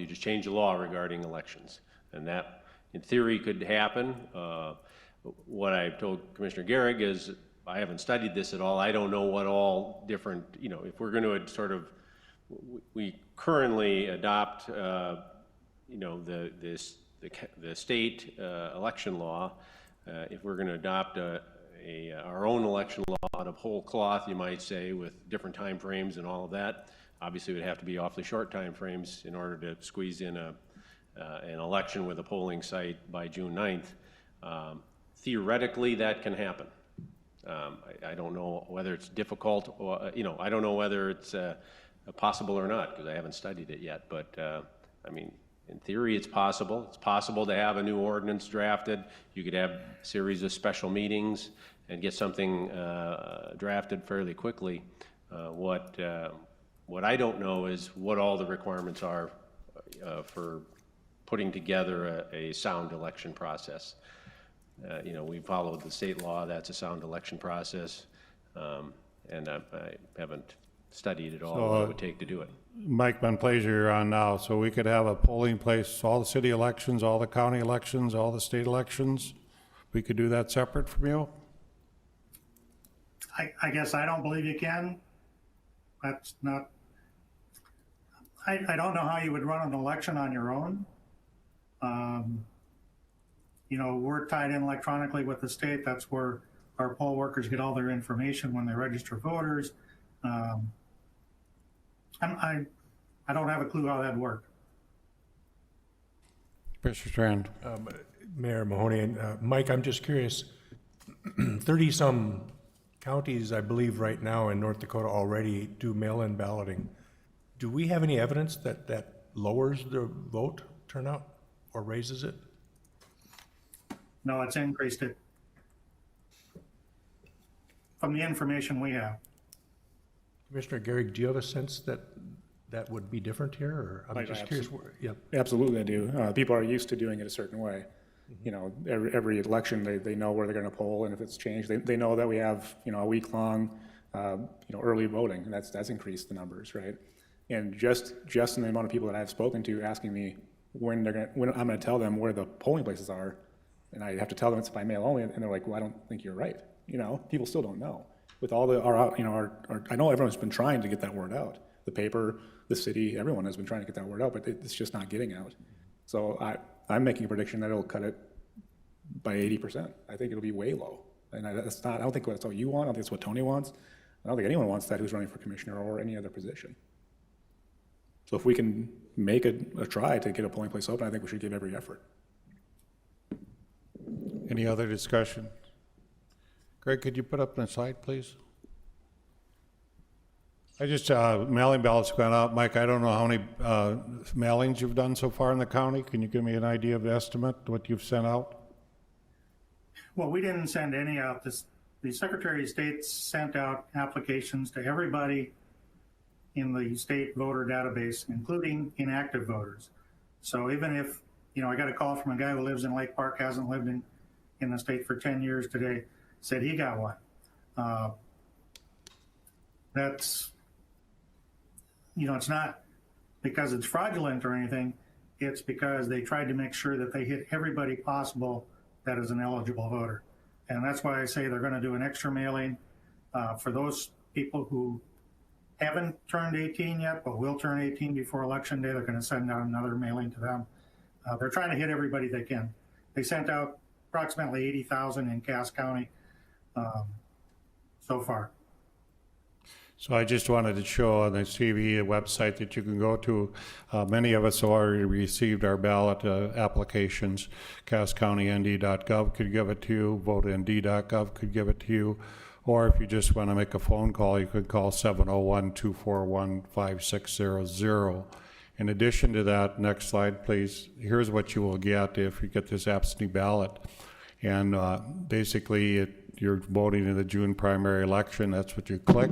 Speaker 10: just change the law regarding elections. And that, in theory, could happen. What I've told Commissioner Garrick is I haven't studied this at all. I don't know what all different, if we're going to sort of, we currently adopt the state election law. If we're going to adopt our own election law out of whole cloth, you might say, with different time frames and all of that, obviously it would have to be awfully short time frames in order to squeeze in an election with a polling site by June 9th. Theoretically, that can happen. I don't know whether it's difficult or, I don't know whether it's possible or not, because I haven't studied it yet, but I mean, in theory, it's possible. It's possible to have a new ordinance drafted. You could have a series of special meetings and get something drafted fairly quickly. What I don't know is what all the requirements are for putting together a sound election process. We followed the state law. That's a sound election process, and I haven't studied at all what it would take to do it.
Speaker 1: Mike Monplaisir, you're on now, so we could have a polling place, all the city elections, all the county elections, all the state elections. We could do that separate from you?
Speaker 11: I guess I don't believe you can. That's not, I don't know how you would run an election on your own. We're tied in electronically with the state. That's where our poll workers get all their information when they register voters. I don't have a clue how that'd work.
Speaker 1: Mr. Strand.
Speaker 7: Mayor Mahoney and Mike, I'm just curious, 30-some counties, I believe, right now in North Dakota already do mail-in balloting. Do we have any evidence that that lowers the vote turnout or raises it?
Speaker 11: No, it's increased it from the information we have.
Speaker 7: Commissioner Gehrig, do you have a sense that that would be different here, or I'm just curious? Yeah.
Speaker 8: Absolutely, I do. People are used to doing it a certain way. Every election, they know where they're going to poll, and if it's changed, they know that we have, a week-long, early voting, and that's increased the numbers, right? And just in the amount of people that I've spoken to asking me when I'm going to tell them where the polling places are, and I have to tell them it's by mail only, and they're like, well, I don't think you're right. People still don't know. With all I know everyone's been trying to get that word out. The paper, the city, everyone has been trying to get that word out, but it's just not getting out. So I'm making a prediction that it'll cut it by 80%. I think it'll be way low. And I don't think that's what you want. I don't think it's what Tony wants. I don't think anyone wants that who's running for commissioner or any other position. So if we can make a try to get a polling place open, I think we should give every effort.
Speaker 1: Any other discussion? Greg, could you put up the slide, please? I just, mailing ballots gone out. Mike, I don't know how many mailings you've done so far in the county. Can you give me an idea of the estimate, what you've sent out?
Speaker 11: Well, we didn't send any out. The Secretary of State sent out applications to everybody in the state voter database, including inactive voters. So even if, I got a call from a guy who lives in Lake Park, hasn't lived in the state for 10 years today, said he got one. That's, it's not because it's fraudulent or anything. It's because they tried to make sure that they hit everybody possible that is an eligible voter. And that's why I say they're going to do an extra mailing for those people who haven't turned 18 yet, but will turn 18 before Election Day. They're going to send out another mailing to them. They're trying to hit everybody they can. They sent out approximately 80,000 in Cass County so far.
Speaker 1: So I just wanted to show on the TV website that you can go to. Many of us already received our ballot applications. CassCountyND.gov could give it to you. VoteND.gov could give it to you. Or if you just want to make a phone call, you could call 701-241-5600. In addition to that, next slide, please. Here's what you will get if you get this absentee ballot. And basically, you're voting in the June primary election. That's what you click.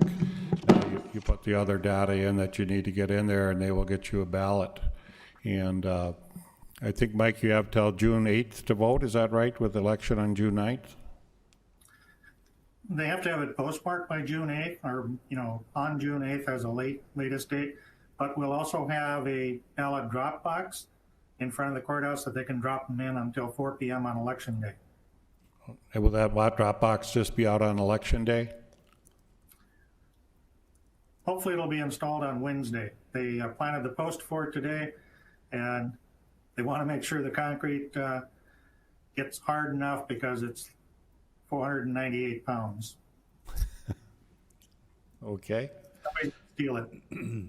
Speaker 1: You put the other data in that you need to get in there, and they will get you a ballot. And I think, Mike, you have till June 8th to vote. Is that right, with election on June 9th?
Speaker 11: They have to have it postmarked by June 8th, or on June 8th as a latest date. But we'll also have a ballot drop box in front of the courthouse that they can drop them in until 4 p.m. on Election Day.
Speaker 1: And will that drop box just be out on Election Day?
Speaker 11: Hopefully it'll be installed on Wednesday. They planted the post for it today, and they want to make sure the concrete gets hard enough because it's 498 pounds.
Speaker 1: Okay.
Speaker 11: Somebody steal it.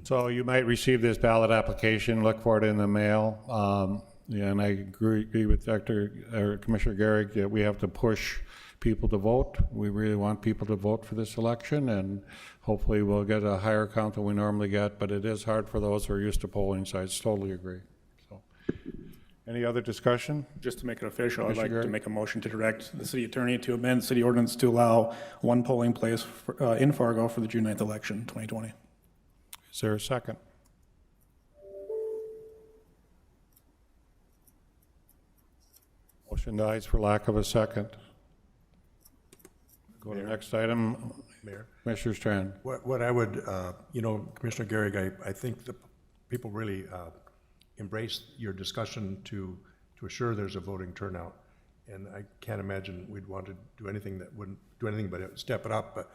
Speaker 1: So you might receive this ballot application, look for it in the mail. Yeah, and I agree with Commissioner Garrick that we have to push people to vote. We really want people to vote for this election, and hopefully we'll get a higher count than we normally get, but it is hard for those who are used to polling sites. Totally agree. So, any other discussion?
Speaker 8: Just to make it official, I'd like
Speaker 1: Commissioner
Speaker 8: to
Speaker 1: Garrick?
Speaker 8: make a motion to direct the city attorney to amend city ordinance to allow one polling place in Fargo for the June 9th election, 2020.
Speaker 1: Is there a second? Motion dies for lack of a second. Go to the next item.
Speaker 7: Mayor.
Speaker 1: Commissioner Strand.
Speaker 7: What I would, Commissioner Garrick, I think the people really embraced your discussion to assure there's a voting turnout. And I can't imagine we'd want to do anything that wouldn't do anything but step it up. But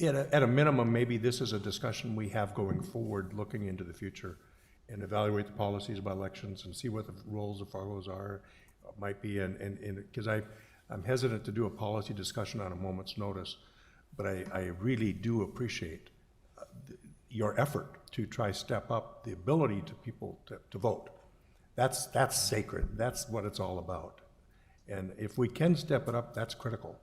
Speaker 7: at a minimum, maybe this is a discussion we have going forward, looking into the future, and evaluate the policies about elections and see what the roles of Fargo's might be. And because I'm hesitant to do a policy discussion on a moment's notice, but I really do appreciate your effort to try step up the ability to people to vote. That's sacred. That's what it's all about. And if we can step it up, that's critical.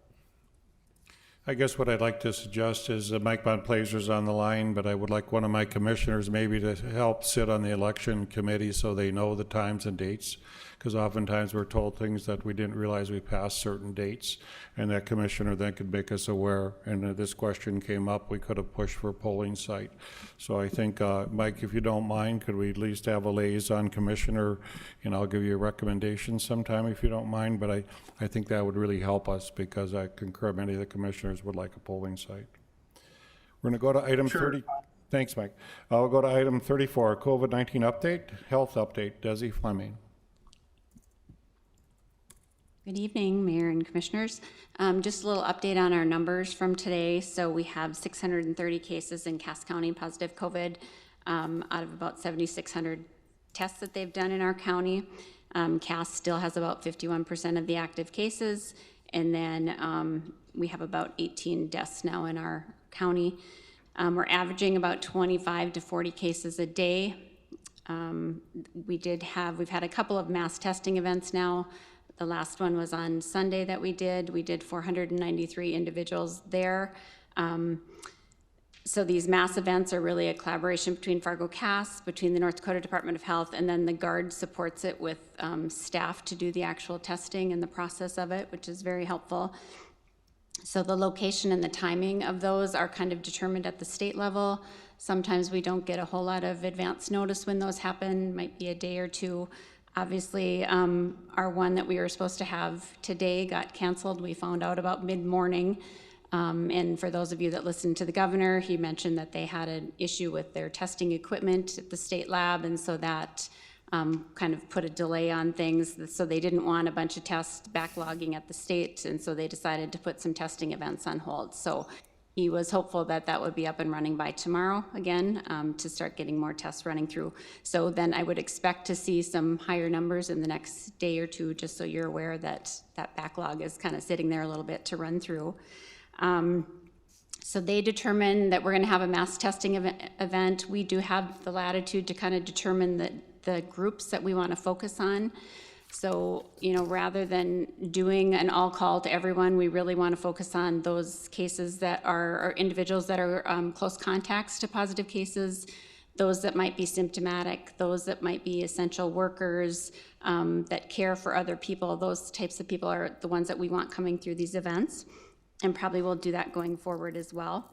Speaker 1: I guess what I'd like to suggest is Mike Bonplaser's on the line, but I would like one of my commissioners maybe to help sit on the election committee so they know the times and dates, because oftentimes we're told things that we didn't realize we passed certain dates, and that commissioner then could make us aware. And if this question came up, we could have pushed for a polling site. So I think, Mike, if you don't mind, could we at least have a liaison commissioner, and I'll give you a recommendation sometime if you don't mind, but I think that would really help us, because I concur many of the commissioners would like a polling site. We're going to go to item 30. Thanks, Mike. We'll go to item 34, COVID-19 update, health update. Desi Fleming.
Speaker 9: Good evening, Mayor and Commissioners. Just a little update on our numbers from today. So we have 630 cases in Cass County positive COVID out of about 7,600 tests that they've done in our county. Cass still has about 51% of the active cases, and then we have about 18 deaths now in our county. We're averaging about 25 to 40 cases a day. We've had a couple of mass testing events now. The last one was on Sunday that we did. We did 493 individuals there. So these mass events are really a collaboration between Fargo Cass, between the North Dakota Department of Health, and then the Guard supports it with staff to do the actual testing and the process of it, which is very helpful. So the location and the timing of those are kind of determined at the state level. Sometimes we don't get a whole lot of advance notice when those happen, might be a day or two. Obviously, our one that we were supposed to have today got canceled. We found out about mid-morning. And for those of you that listened to the governor, he mentioned that they had an issue with their testing equipment at the state lab, and so that kind of put a delay on things. So they didn't want a bunch of tests backlogging at the state, and so they decided to put some testing events on hold. So he was hopeful that that would be up and running by tomorrow again, to start getting more tests running through. So then I would expect to see some higher numbers in the next day or two, just so you're aware that that backlog is kind of sitting there a little bit to run through. So they determined that we're going to have a mass testing event. We do have the latitude to kind of determine the groups that we want to focus on. So, rather than doing an all call to everyone, we really want to focus on those cases that are individuals that are close contacts to positive cases, those that might be symptomatic, those that might be essential workers that care for other people. Those types of people are the ones that we want coming through these events, and probably will do that going forward as well.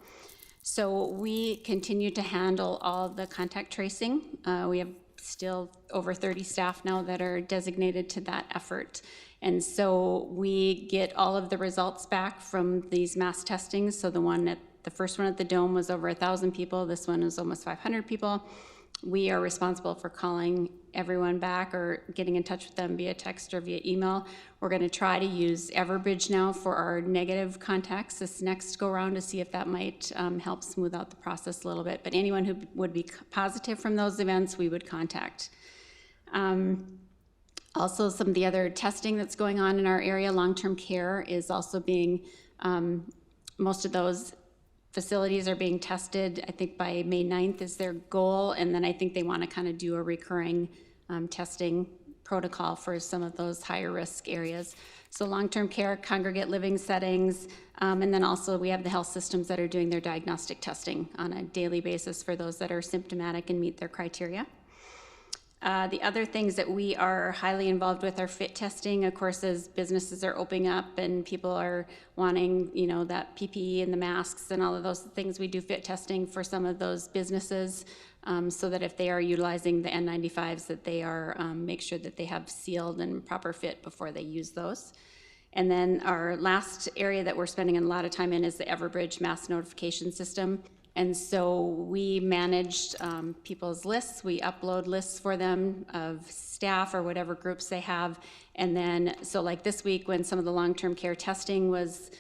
Speaker 9: So we continue to handle all the contact tracing. We have still over 30 staff now that are designated to that effort. And so we get all of the results back from these mass testings. So the first one at the Dome was over 1,000 people. This one is almost 500 people. We are responsible for calling everyone back or getting in touch with them via text or via email. We're going to try to use Everbridge now for our negative contacts this next go around to see if that might help smooth out the process a little bit. But anyone who would be positive from those events, we would contact. Also, some of the other testing that's going on in our area, long-term care, is also being, most of those facilities are being tested. I think by May 9th is their goal, and then I think they want to kind of do a recurring testing protocol for some of those higher risk areas. So long-term care, congregate living settings, and then also we have the health systems that are doing their diagnostic testing on a daily basis for those that are symptomatic and meet their criteria. The other things that we are highly involved with are fit testing. Of course, as businesses are opening up and people are wanting, you know, that PPE and the masks and all of those things, we do fit testing for some of those businesses so that if they are utilizing the N95s, that they are make sure that they have sealed and proper fit before they use those. And then our last area that we're spending a lot of time in is the Everbridge mass notification system. And so we managed people's lists. We upload lists for them of staff or whatever groups they have. And then, so like this week when some of the long-term care testing was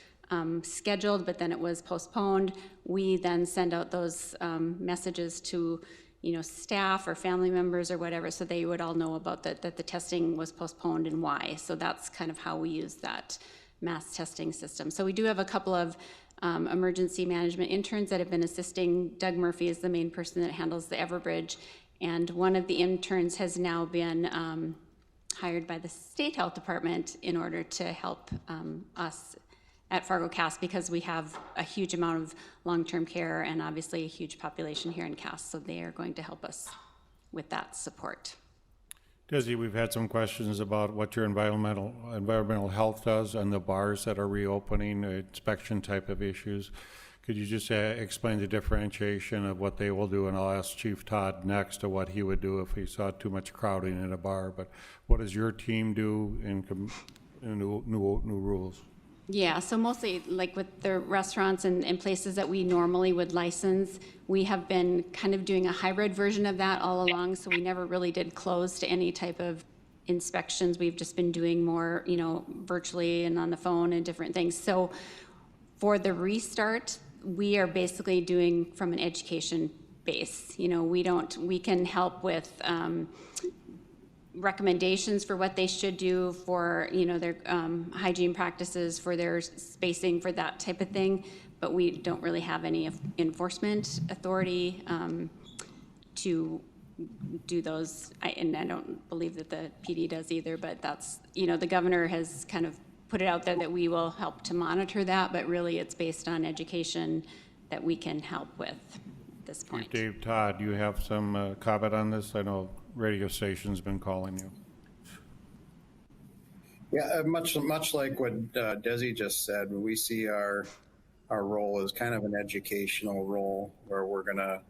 Speaker 9: scheduled, but then it was postponed, we then send out those messages to, you know, staff or family members or whatever, so they would all know about that the testing was postponed and why. So that's kind of how we use that mass testing system. So we do have a couple of emergency management interns that have been assisting. Doug Murphy is the main person that handles the Everbridge, and one of the interns has now been hired by the state health department in order to help us at Fargo Cass, because we have a huge amount of long-term care and obviously a huge population here in Cass, so they are going to help us with that support.
Speaker 1: Desi, we've had some questions about what your environmental health does and the bars that are reopening, inspection type of issues. Could you just explain the differentiation of what they will do? And I'll ask Chief Todd next to what he would do if he saw too much crowding in a bar. But what does your team do in new rules?
Speaker 9: Yeah, so mostly like with the restaurants and places that we normally would license, we have been kind of doing a hybrid version of that all along, so we never really did close to any type of inspections. We've just been doing more, you know, virtually and on the phone and different things. So for the restart, we are basically doing from an education base. You know, we can help with recommendations for what they should do for, you know, their hygiene practices, for their spacing, for that type of thing, but we don't really have any enforcement authority to do those, and I don't believe that the PD does either, but that's, you know, the governor has kind of put it out there that we will help to monitor that, but really it's based on education that we can help with at this point.
Speaker 1: Dave, Todd, do you have some comment on this? I know radio station's been calling you.
Speaker 12: Yeah, much like what Desi just said, we see our role as kind of an educational role where we're gonna,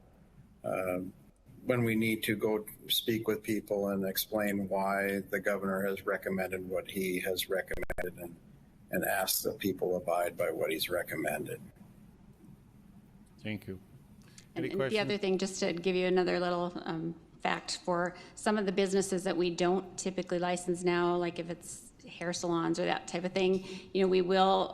Speaker 12: when we need to go speak with people and explain why the governor has recommended what he has recommended and ask that people abide by what he's recommended.
Speaker 1: Thank you.
Speaker 9: And
Speaker 1: Any questions?
Speaker 9: the other thing, just to give you another little fact, for some of the businesses that we don't typically license now, like if it's hair salons or that type of thing, you know, we will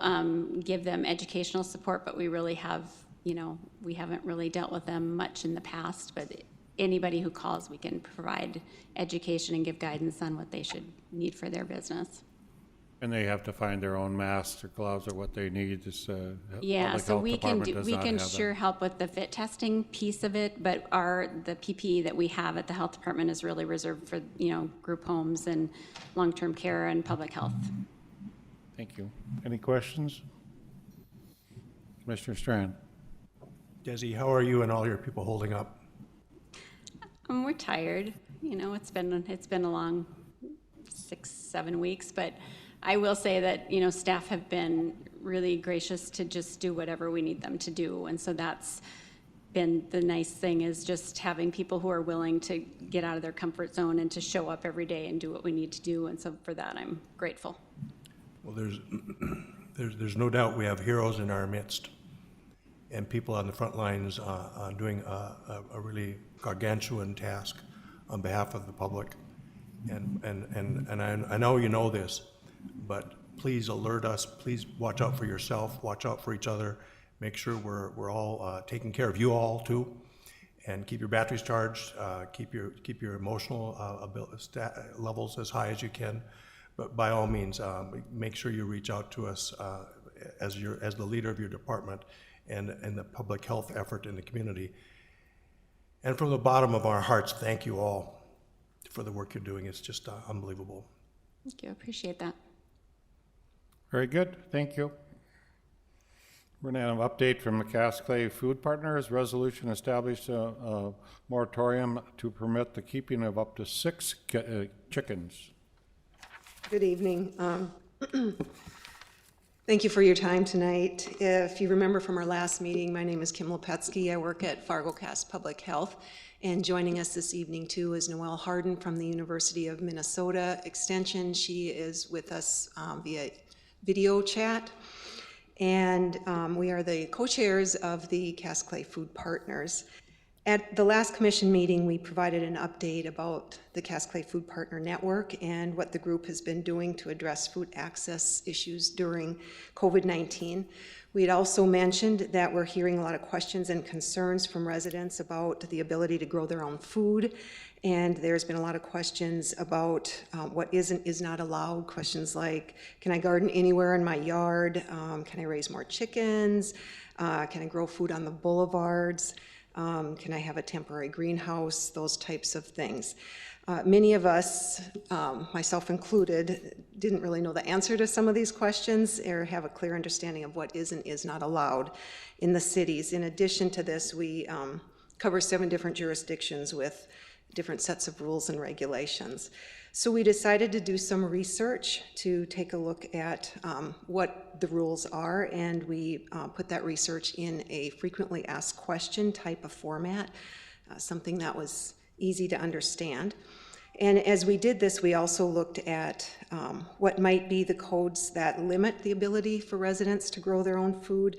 Speaker 9: give them educational support, but we really have, you know, we haven't really dealt with them much in the past, but anybody who calls, we can provide education and give guidance on what they should need for their business.
Speaker 1: And they have to find their own masks or gloves or what they need. This,
Speaker 9: Yeah, so we can
Speaker 1: sure
Speaker 9: sure help with the fit testing piece of it, but the PPE that we have at the health department is really reserved for, you know, group homes and long-term care and public health.
Speaker 1: Thank you. Any questions? Commissioner Strand.
Speaker 7: Desi, how are you and all your people holding up?
Speaker 9: We're tired. You know, it's been a long 6-7 weeks, but I will say that, you know, staff have been really gracious to just do whatever we need them to do. And so that's been the nice thing, is just having people who are willing to get out of their comfort zone and to show up every day and do what we need to do. And so for that, I'm grateful.
Speaker 7: Well, there's no doubt we have heroes in our midst and people on the front lines doing a really gargantuan task on behalf of the public. And I know you know this, but please alert us. Please watch out for yourself. Watch out for each other. Make sure we're all taking care of you all too, and keep your batteries charged. Keep your emotional levels as high as you can. But by all means, make sure you reach out to us as the leader of your department and the public health effort in the community. And from the bottom of our hearts, thank you all. for the work you're doing. It's just unbelievable.
Speaker 9: Thank you, appreciate that.
Speaker 1: Very good, thank you. We're going to have an update from the Cass Clay Food Partners. Resolution established a moratorium to permit the keeping of up to 6 chickens.
Speaker 13: Good evening. Thank you for your time tonight. If you remember from our last meeting, my name is Kim Lepetsky. I work at Fargo Cass Public Health. And joining us this evening, too, is Noelle Harden from the University of Minnesota Extension. She is with us via video chat. And we are the co-chairs of the Cass Clay Food Partners. At the last commission meeting, we provided an update about the Cass Clay Food Partner Network and what the group has been doing to address food access issues during COVID-19. We had also mentioned that we're hearing a lot of questions and concerns from residents about the ability to grow their own food. And there's been a lot of questions about what is not allowed. Questions like, can I garden anywhere in my yard? Can I raise more chickens? Can I grow food on the boulevards? Can I have a temporary greenhouse? Those types of things. Many of us, myself included, didn't really know the answer to some of these questions or have a clear understanding of what is and is not allowed in the cities. In addition to this, we cover 7 different jurisdictions with different sets of rules and regulations. So we decided to do some research to take a look at what the rules are, and we put that research in a frequently asked question type of format, something that was easy to understand. And as we did this, we also looked at what might be the codes that limit the ability for residents to grow their own food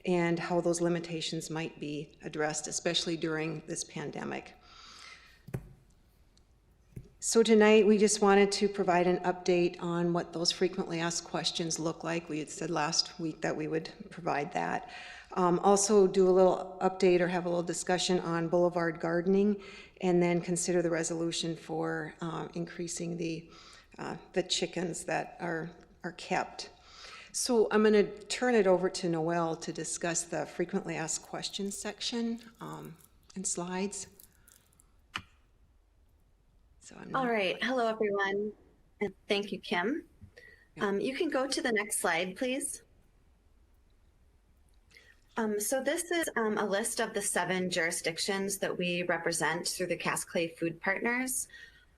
Speaker 13: and how those limitations might be addressed, especially during this pandemic. So tonight, we just wanted to provide an update on what those frequently asked questions look like. We had said last week that we would provide that. Also do a little update or have a little discussion on Boulevard Gardening, and then consider the resolution for increasing the chickens that are kept. So I'm going to turn it over to Noelle to discuss the frequently asked questions section and slides.
Speaker 14: All right. Hello, everyone. And thank you, Kim. You can go to the next slide, please. So this is a list of the 7 jurisdictions that we represent through the Cass Clay Food Partners.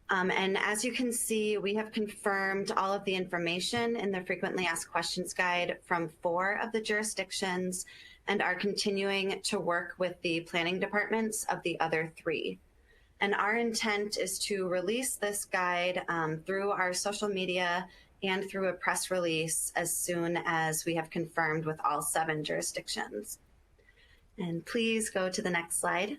Speaker 14: And as you can see, we have confirmed all of the information in the Frequently Asked Questions Guide from 4 of the jurisdictions and are continuing to work with the planning departments of the other 3. And our intent is to release this guide through our social media and through a press release as soon as we have confirmed with all 7 jurisdictions. And please go to the next slide.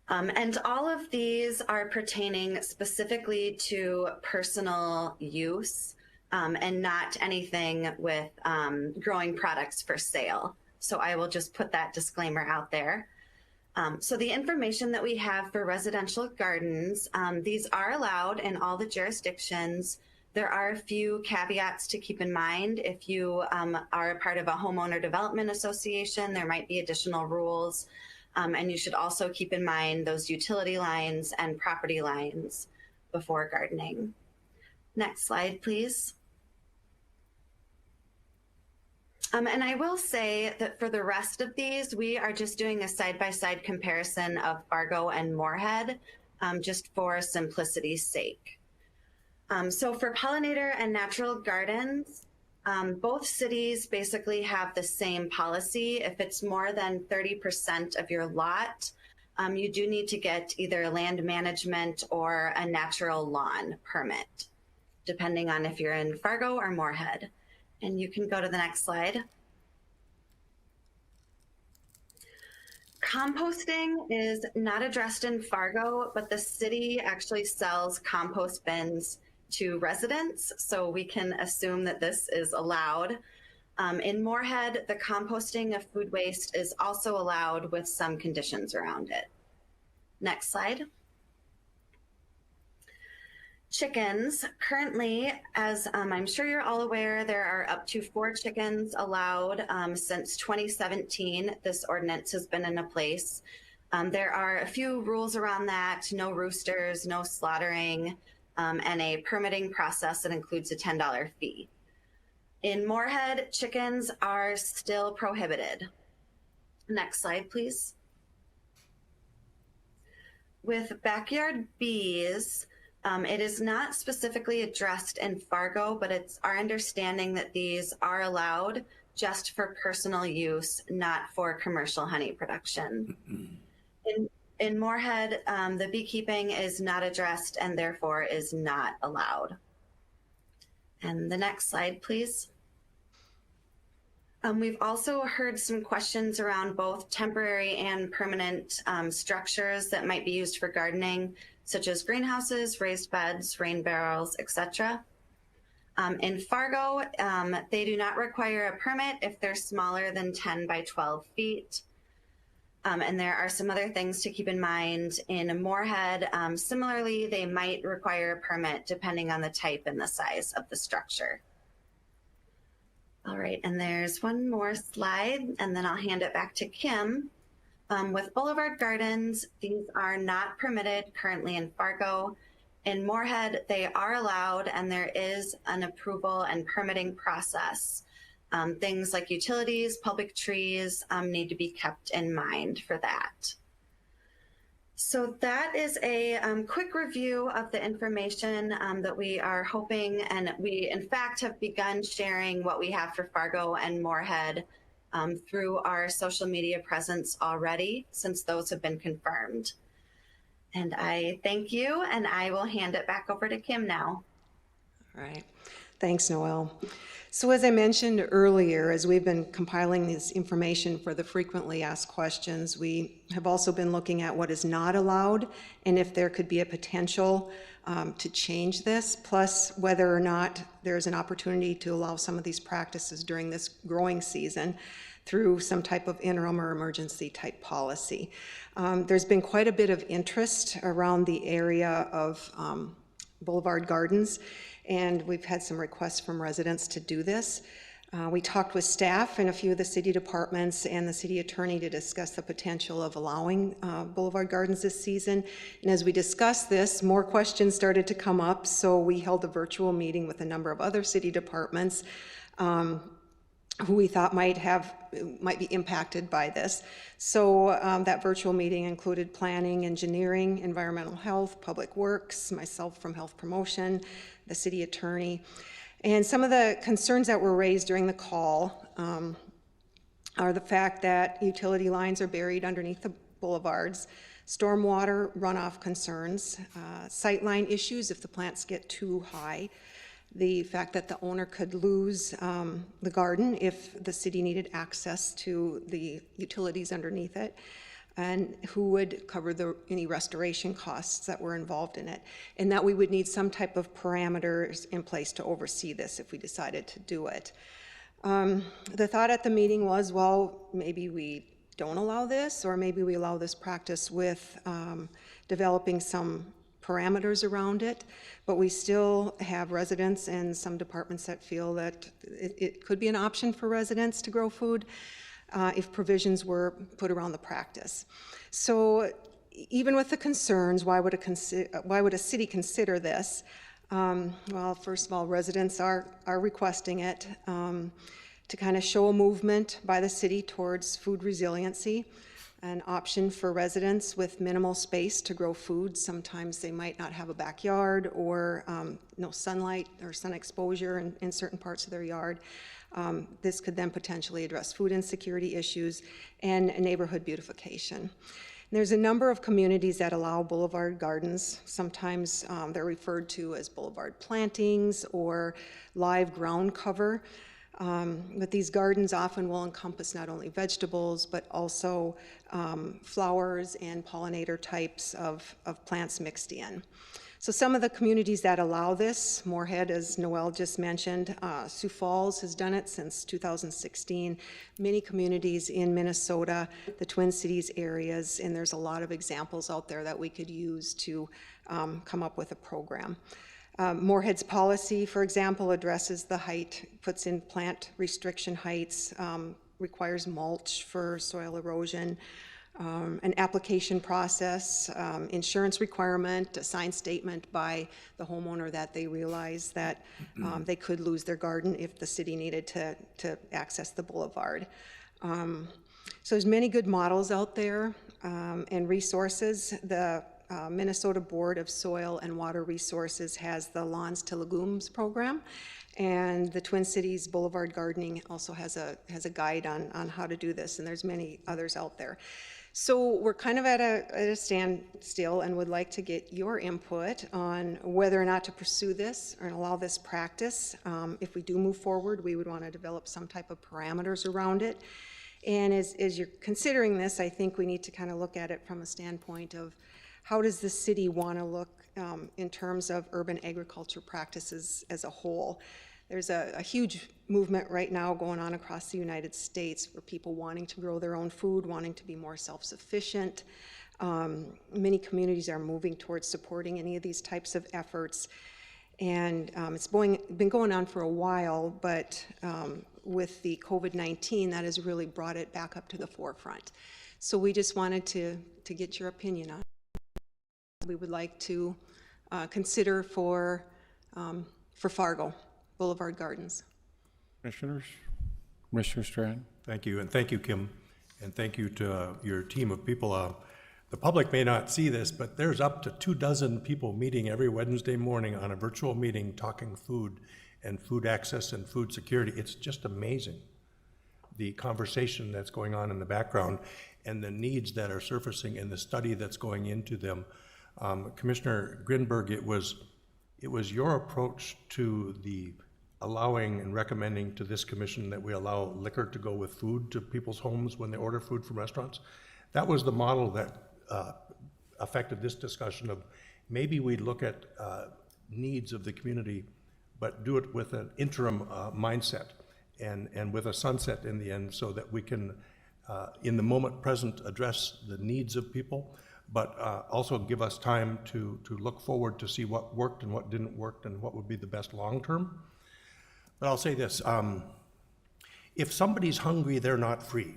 Speaker 14: And all of these are pertaining specifically to personal use and not anything with growing products for sale. So I will just put that disclaimer out there. So the information that we have for residential gardens, these are allowed in all the jurisdictions. There are a few caveats to keep in mind. If you are a part of a homeowner development association, there might be additional rules. And you should also keep in mind those utility lines and property lines before gardening. Next slide, please. And I will say that for the rest of these, we are just doing a side-by-side comparison of Fargo and Moorhead, just for simplicity's sake. So for pollinator and natural gardens, both cities basically have the same policy. If it's more than 30% of your lot, you do need to get either a land management or a natural lawn permit, depending on if you're in Fargo or Moorhead. And you can go to the next slide. Composting is not addressed in Fargo, but the city actually sells compost bins to residents, so we can assume that this is allowed. In Moorhead, the composting of food waste is also allowed with some conditions around it. Next slide. Chickens. Currently, as I'm sure you're all aware, there are up to 4 chickens allowed since 2017. This ordinance has been in place. There are a few rules around that: no roosters, no slaughtering, and a permitting process that includes a $10 fee. In Moorhead, chickens are still prohibited. Next slide, please. With backyard bees, it is not specifically addressed in Fargo, but it's our understanding that these are allowed just for personal use, not for commercial honey production. In Moorhead, the beekeeping is not addressed and therefore is not allowed. And the next slide, please. We've also heard some questions around both temporary and permanent structures that might be used for gardening, such as greenhouses, raised beds, rain barrels, etc. In Fargo, they do not require a permit if they're smaller than 10 by 12 feet. And there are some other things to keep in mind. In Moorhead, similarly, they might require a permit depending on the type and the size of the structure. All right, and there's one more slide, and then I'll hand it back to Kim. With Boulevard Gardens, these are not permitted currently in Fargo. In Moorhead, they are allowed, and there is an approval and permitting process. Things like utilities, public trees need to be kept in mind for that. So that is a quick review of the information that we are hoping, and we in fact have begun sharing what we have for Fargo and Moorhead through our social media presence already, since those have been confirmed. And I thank you, and I will hand it back over to Kim now.
Speaker 13: All right. Thanks, Noelle. So as I mentioned earlier, as we've been compiling this information for the frequently asked questions, we have also been looking at what is not allowed and if there could be a potential to change this, plus whether or not there's an opportunity to allow some of these practices during this growing season through some type of interim or emergency type policy. There's been quite a bit of interest around the area of Boulevard Gardens, and we've had some requests from residents to do this. We talked with staff in a few of the city departments and the city attorney to discuss the potential of allowing Boulevard Gardens this season. And as we discussed this, more questions started to come up, so we held a virtual meeting with a number of other city departments who we thought might be impacted by this. So that virtual meeting included planning, engineering, environmental health, public works, myself from health promotion, the city attorney. And some of the concerns that were raised during the call are the fact that utility lines are buried underneath the boulevards, stormwater runoff concerns, sightline issues if the plants get too high, the fact that the owner could lose the garden if the city needed access to the utilities underneath it, and who would cover any restoration costs that were involved in it, and that we would need some type of parameters in place to oversee this if we decided to do it. The thought at the meeting was, well, maybe we don't allow this, or maybe we allow this practice with developing some parameters around it, but we still have residents and some departments that feel that it could be an option for residents to grow food if provisions were put around the practice. So even with the concerns, why would a city consider this? Well, first of all, residents are requesting it to kind of show a movement by the city towards food resiliency, an option for residents with minimal space to grow food. Sometimes they might not have a backyard or no sunlight or sun exposure in certain parts of their yard. This could then potentially address food insecurity issues and neighborhood beautification. There's a number of communities that allow boulevard gardens. Sometimes they're referred to as boulevard plantings or live ground cover. But these gardens often will encompass not only vegetables, but also flowers and pollinator types of plants mixed in. So some of the communities that allow this, Moorhead, as Noelle just mentioned, Sioux Falls has done it since 2016. Many communities in Minnesota, the Twin Cities areas, and there's a lot of examples out there that we could use to come up with a program. Moorhead's policy, for example, addresses the height, puts in plant restriction heights, requires mulch for soil erosion, an application process, insurance requirement, a signed statement by the homeowner that they realize that they could lose their garden if the city needed to access the boulevard. So there's many good models out there and resources. The Minnesota Board of Soil and Water Resources has the Lawns to Legumes program, and the Twin Cities Boulevard Gardening also has a guide on how to do this, and there's many others out there. So we're kind of at a standstill and would like to get your input on whether or not to pursue this or allow this practice. If we do move forward, we would want to develop some type of parameters around it. And as you're considering this, I think we need to kind of look at it from a standpoint of how does the city want to look in terms of urban agriculture practices as a whole. There's a huge movement right now going on across the United States for people wanting to grow their own food, wanting to be more self-sufficient. Many communities are moving towards supporting any of these types of efforts. And it's been going on for a while, but with the COVID-19, that has really brought it back up to the forefront. So we just wanted to get your opinion on it. We would like to consider for Fargo, Boulevard Gardens.
Speaker 1: Commissioners? Commissioner Strand?
Speaker 7: Thank you, and thank you, Kim, and thank you to your team of people. The public may not see this, but there's up to 24 people meeting every Wednesday morning on a virtual meeting talking food and food access and food security. It's just amazing, the conversation that's going on in the background and the needs that are surfacing and the study that's going into them. Commissioner Grinberg, it was your approach to the allowing and recommending to this commission that we allow liquor to go with food to people's homes when they order food from restaurants. That was the model that affected this discussion of maybe we'd look at needs of the community, but do it with an interim mindset and with a sunset in the end, so that we can, in the moment present, address the needs of people, but also give us time to look forward to see what worked and what didn't work and what would be the best long term. But I'll say this, if somebody's hungry, they're not free.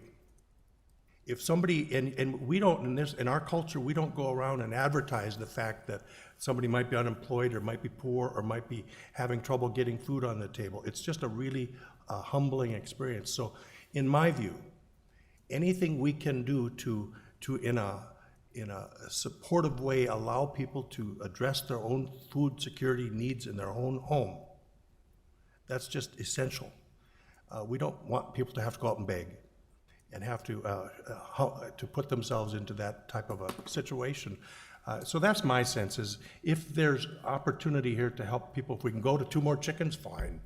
Speaker 7: If somebody, and we don't, in our culture, we don't go around and advertise the fact that somebody might be unemployed or might be poor or might be having trouble getting food on the table. It's just a really humbling experience. So in my view, anything we can do to in a supportive way allow people to address their own food security needs in their own home, that's just essential. We don't want people to have to go out and beg and have to put themselves into that type of a situation. So that's my sense, is if there's opportunity here to help people, if we can go to 2 more chickens, fine.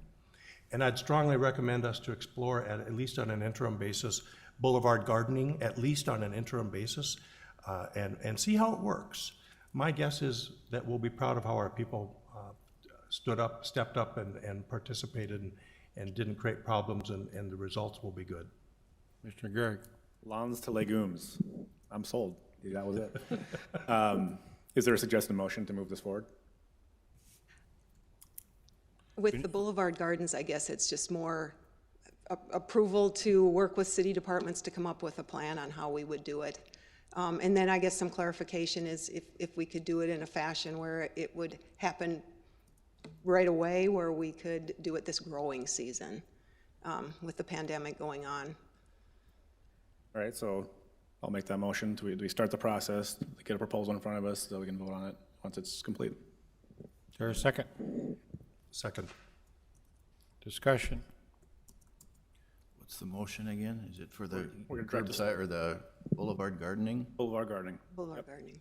Speaker 7: And I'd strongly recommend us to explore, at least on an interim basis, boulevard gardening, at least on an interim basis, and see how it works. My guess is that we'll be proud of how our people stepped up and participated and didn't create problems, and the results will be good.
Speaker 1: Mr. Gehrig?
Speaker 8: Lawns to legumes. I'm sold. That was it. Is there a suggested motion to move this forward?
Speaker 13: With the Boulevard Gardens, I guess it's just more approval to work with city departments to come up with a plan on how we would do it. And then I guess some clarification is if we could do it in a fashion where it would happen right away, where we could do it this growing season with the pandemic going on.
Speaker 8: All right, so I'll make that motion. Do we start the process, get a proposal in front of us so we can vote on it once it's complete?
Speaker 1: Is there a second?
Speaker 7: Second.
Speaker 1: Discussion?
Speaker 5: What's the motion again? Is it for the
Speaker 8: We're gonna direct
Speaker 5: curbside or the boulevard gardening?
Speaker 8: Boulevard gardening.
Speaker 13: Boulevard Gardening.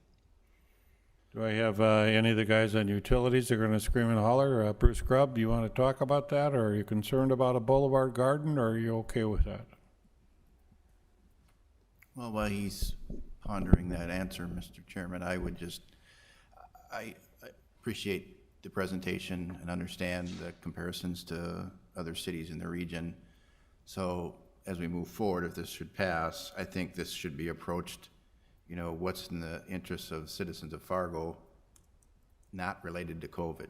Speaker 1: Do I have any of the guys on utilities that are going to scream and holler? Bruce Grubb, do you want to talk about that, or are you concerned about a boulevard garden, or are you okay with that?
Speaker 5: Well, while he's pondering that answer, Mr. Chairman, I appreciate the presentation and understand the comparisons to other cities in the region. So as we move forward, if this should pass, I think this should be approached, what's in the interests of citizens of Fargo, not related to COVID.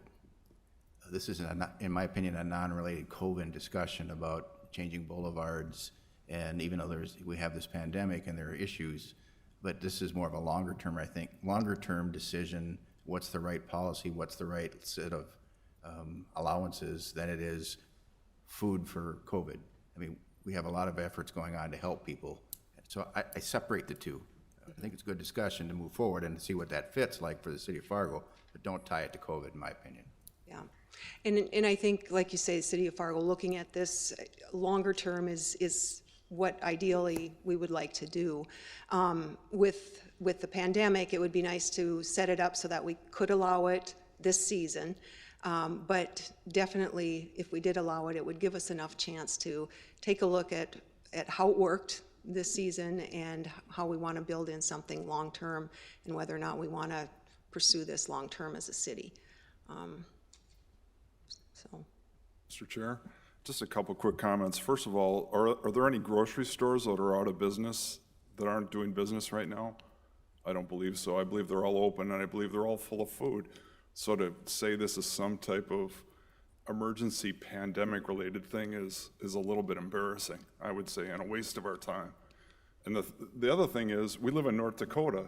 Speaker 5: This is, in my opinion, a non-related COVID discussion about changing boulevards. And even though we have this pandemic and there are issues, but this is more of a longer term, I think, longer term decision. What's the right policy? What's the right set of allowances than it is food for COVID? I mean, we have a lot of efforts going on to help people. So I separate the two. I think it's a good discussion to move forward and see what that fits like for the city of Fargo, but don't tie it to COVID, in my opinion.
Speaker 13: Yeah, and I think, like you say, the city of Fargo, looking at this longer term is what ideally we would like to do. With the pandemic, it would be nice to set it up so that we could allow it this season. But definitely, if we did allow it, it would give us enough chance to take a look at how it worked this season and how we want to build in something long-term and whether or not we want to pursue this long-term as a city.
Speaker 15: Mr. Chair, just a couple quick comments. First of all, are there any grocery stores that are out of business that aren't doing business right now? I don't believe so. I believe they're all open, and I believe they're all full of food. So to say this is some type of emergency pandemic-related thing is a little bit embarrassing, I would say, and a waste of our time. And the other thing is, we live in North Dakota.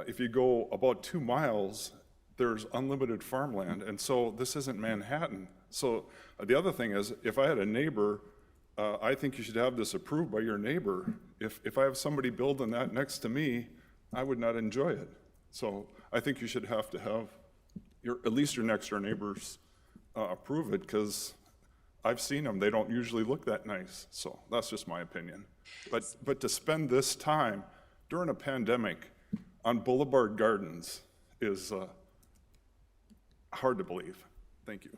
Speaker 15: If you go about 2 miles, there's unlimited farmland, and so this isn't Manhattan. So the other thing is, if I had a neighbor, I think you should have this approved by your neighbor. If I have somebody building that next to me, I would not enjoy it. So I think you should have to have at least your next door neighbors approve it, because I've seen them. They don't usually look that nice. So that's just my opinion. But to spend this time during a pandemic on Boulevard Gardens is hard to believe. Thank you.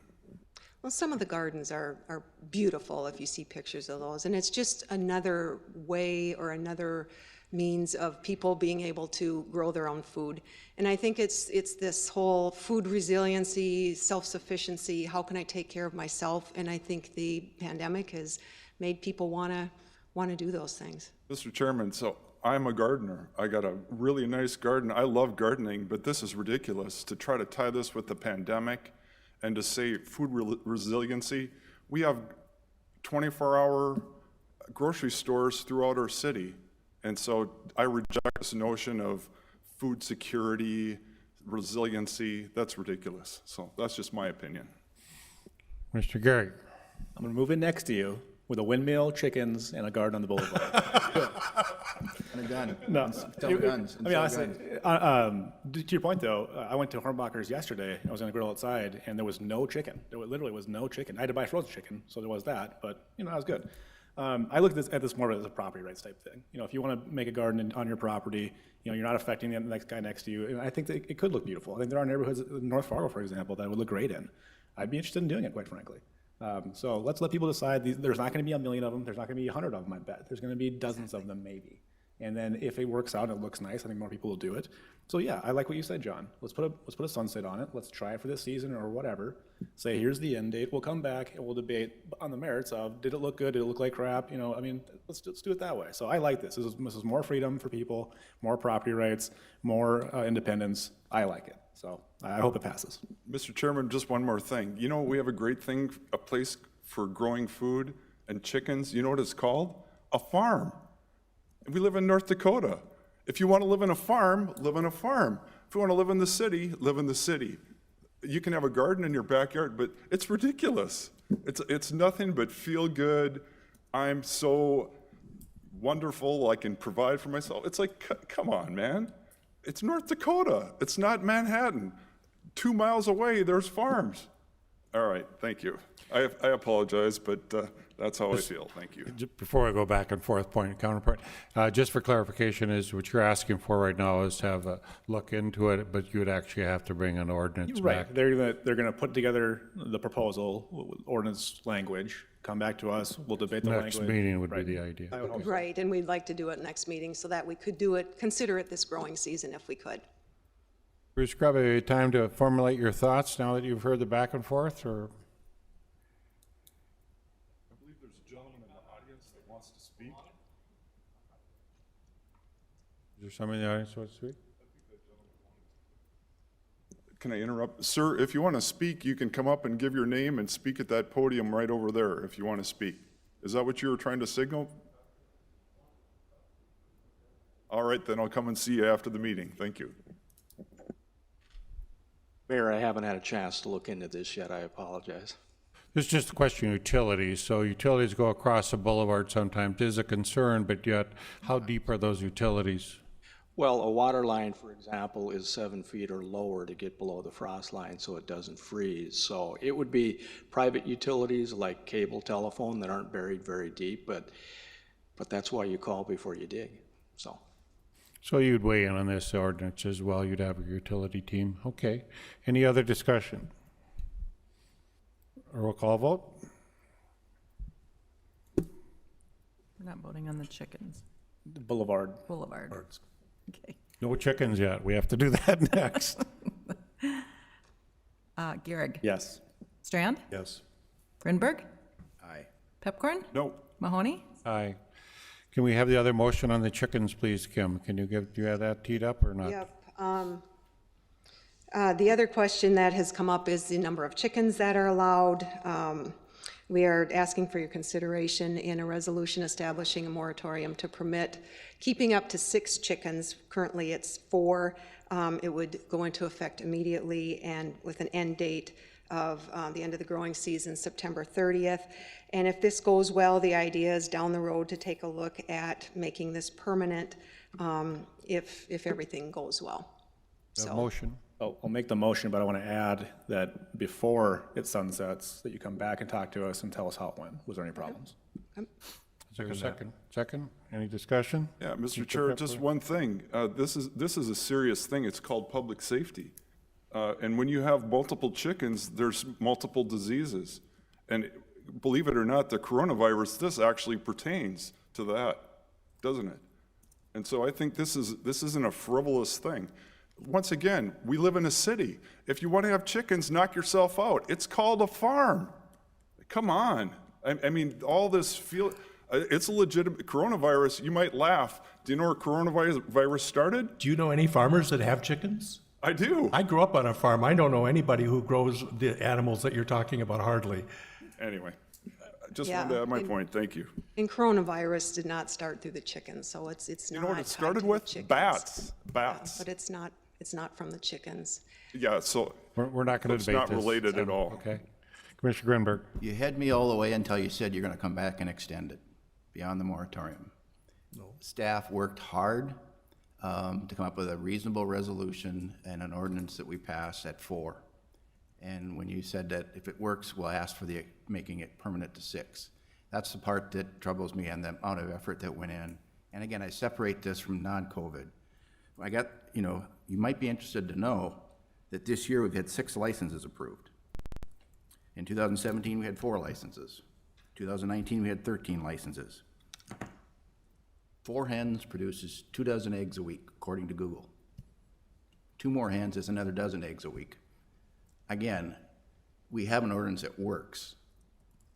Speaker 13: Well, some of the gardens are beautiful if you see pictures of those, and it's just another way or another means of people being able to grow their own food. And I think it's this whole food resiliency, self-sufficiency, how can I take care of myself? And I think the pandemic has made people want to do those things.
Speaker 15: Mr. Chairman, so I'm a gardener. I got a really nice garden. I love gardening, but this is ridiculous to try to tie this with the pandemic and to say food resiliency. We have 24-hour grocery stores throughout our city. And so I reject this notion of food security, resiliency. That's ridiculous. So that's just my opinion.
Speaker 1: Mr. Gary.
Speaker 8: I'm gonna move in next to you with a windmill, chickens, and a garden on the boulevard.
Speaker 5: And a gun.
Speaker 8: No.
Speaker 5: Install guns.
Speaker 8: I mean, honestly, to your point though, I went to Hornbacher's yesterday. I was on the grill outside, and there was no chicken. There literally was no chicken. I had to buy frozen chicken, so there was that. But that was good. I look at this more as a property rights type thing. If you want to make a garden on your property, you're not affecting the next guy next to you. And I think that it could look beautiful. I think there are neighborhoods in North Fargo, for example, that would look great in. I'd be interested in doing it, quite frankly. So let's let people decide. There's not going to be 1 million of them. There's not going to be 100 of them, I bet. There's going to be dozens of them, maybe. And then if it works out and it looks nice, I think more people will do it. So yeah, I like what you said, John. Let's put a sunset on it. Let's try it for this season or whatever. Say, here's the end date. We'll come back and we'll debate on the merits of, did it look good? Did it look like crap? Let's do it that way. So I like this. This is more freedom for people, more property rights, more independence. I like it. So I hope it passes.
Speaker 15: Mr. Chairman, just one more thing. We have a great thing, a place for growing food and chickens. You know what it's called? A farm. We live in North Dakota. If you want to live in a farm, live in a farm. If you want to live in the city, live in the city. You can have a garden in your backyard, but it's ridiculous. It's nothing but feel good. I'm so wonderful, I can provide for myself. It's like, come on, man. It's North Dakota. It's not Manhattan. 2 miles away, there's farms. All right, thank you. I apologize, but that's how I feel. Thank you.
Speaker 1: Before I go back and forth, point and counterpoint, just for clarification, is what you're asking for right now is to have a look into it, but you would actually have to bring an ordinance back.
Speaker 8: Right. They're gonna put together the proposal, ordinance language, come back to us. We'll debate the language.
Speaker 1: Next meeting would be the idea.
Speaker 8: I would hope so.
Speaker 13: Right, and we'd like to do it next meeting so that we could consider it this growing season if we could.
Speaker 1: Bruce Grubb, have you time to formulate your thoughts now that you've heard the back and forth, or?
Speaker 15: I believe there's a gentleman in the audience that wants to speak.
Speaker 1: Is there somebody in the audience who wants to speak?
Speaker 15: Can I interrupt? Sir, if you want to speak, you can come up and give your name and speak at that podium right over there if you want to speak. Is that what you were trying to signal? All right, then I'll come and see you after the meeting. Thank you.
Speaker 3: Mayor, I haven't had a chance to look into this yet. I apologize.
Speaker 1: This is just a question of utilities. So utilities go across the boulevard sometimes. It is a concern, but yet how deep are those utilities?
Speaker 3: Well, a water line, for example, is 7 feet or lower to get below the frost line so it doesn't freeze. So it would be private utilities like cable telephone that aren't buried very deep, but that's why you call before you dig.
Speaker 1: So you'd weigh in on this ordinance as well. You'd have your utility team. Okay. Any other discussion? Roll call vote?
Speaker 2: We're not voting on the chickens.
Speaker 8: Boulevard.
Speaker 2: Boulevard. Okay.
Speaker 1: No chickens yet. We have to do that next.
Speaker 2: Gehrig.
Speaker 8: Yes.
Speaker 2: Strand.
Speaker 7: Yes.
Speaker 2: Rindberg.
Speaker 5: Aye.
Speaker 2: Pepcorn.
Speaker 15: No.
Speaker 2: Mahoney.
Speaker 1: Aye. Can we have the other motion on the chickens, please, Kim? Can you do you have that teed up or not?
Speaker 13: Yep. The other question that has come up is the number of chickens that are allowed. We are asking for your consideration in a resolution establishing a moratorium to permit keeping up to 6 chickens. Currently it's 4. It would go into effect immediately and with an end date of the end of the growing season, September 30th. And if this goes well, the idea is down the road to take a look at making this permanent if everything goes well.
Speaker 1: So, motion.
Speaker 8: I'll make the motion, but I want to add that before it sunsets, that you come back and talk to us and tell us how it went. Was there any problems?
Speaker 1: Is there a second? Second? Any discussion?
Speaker 15: Yeah, Mr. Chair, just one thing. This is a serious thing. It's called public safety. And when you have multiple chickens, there's multiple diseases. And believe it or not, the coronavirus, this actually pertains to that, doesn't it? And so I think this isn't a frivolous thing. Once again, we live in a city. If you want to have chickens, knock yourself out. It's called a farm. Come on. I mean, all this it's a legitimate coronavirus. You might laugh. Do you know where coronavirus started?
Speaker 7: Do you know any farmers that have chickens?
Speaker 15: I do.
Speaker 7: I grew up on a farm. I don't know anybody who grows the animals that you're talking about, hardly.
Speaker 15: Anyway, just wanted to add my point. Thank you.
Speaker 13: And coronavirus did not start through the chickens, so it's not.
Speaker 15: You know what it
Speaker 13: tied
Speaker 15: started
Speaker 13: to
Speaker 15: with?
Speaker 13: the chickens.
Speaker 15: Bats.
Speaker 13: Yeah, but it's not from the chickens.
Speaker 15: Yeah, so
Speaker 1: we're not going to debate this.
Speaker 15: It's not related at all.
Speaker 1: Okay. Commissioner Grinberg.
Speaker 5: You had me all the way until you said you're going to come back and extend it beyond the moratorium. No. Staff worked hard to come up with a reasonable resolution and an ordinance that we passed at 4. And when you said that if it works, we'll ask for making it permanent to 6. That's the part that troubles me and the amount of effort that went in. And again, I separate this from non-COVID. You might be interested to know that this year we've had 6 licenses approved. In 2017, we had 4 licenses. 2019, we had 13 licenses. 4 hens produces 2 dozen eggs a week, according to Google. 2 more hens is another dozen eggs a week. Again, we have an ordinance that works,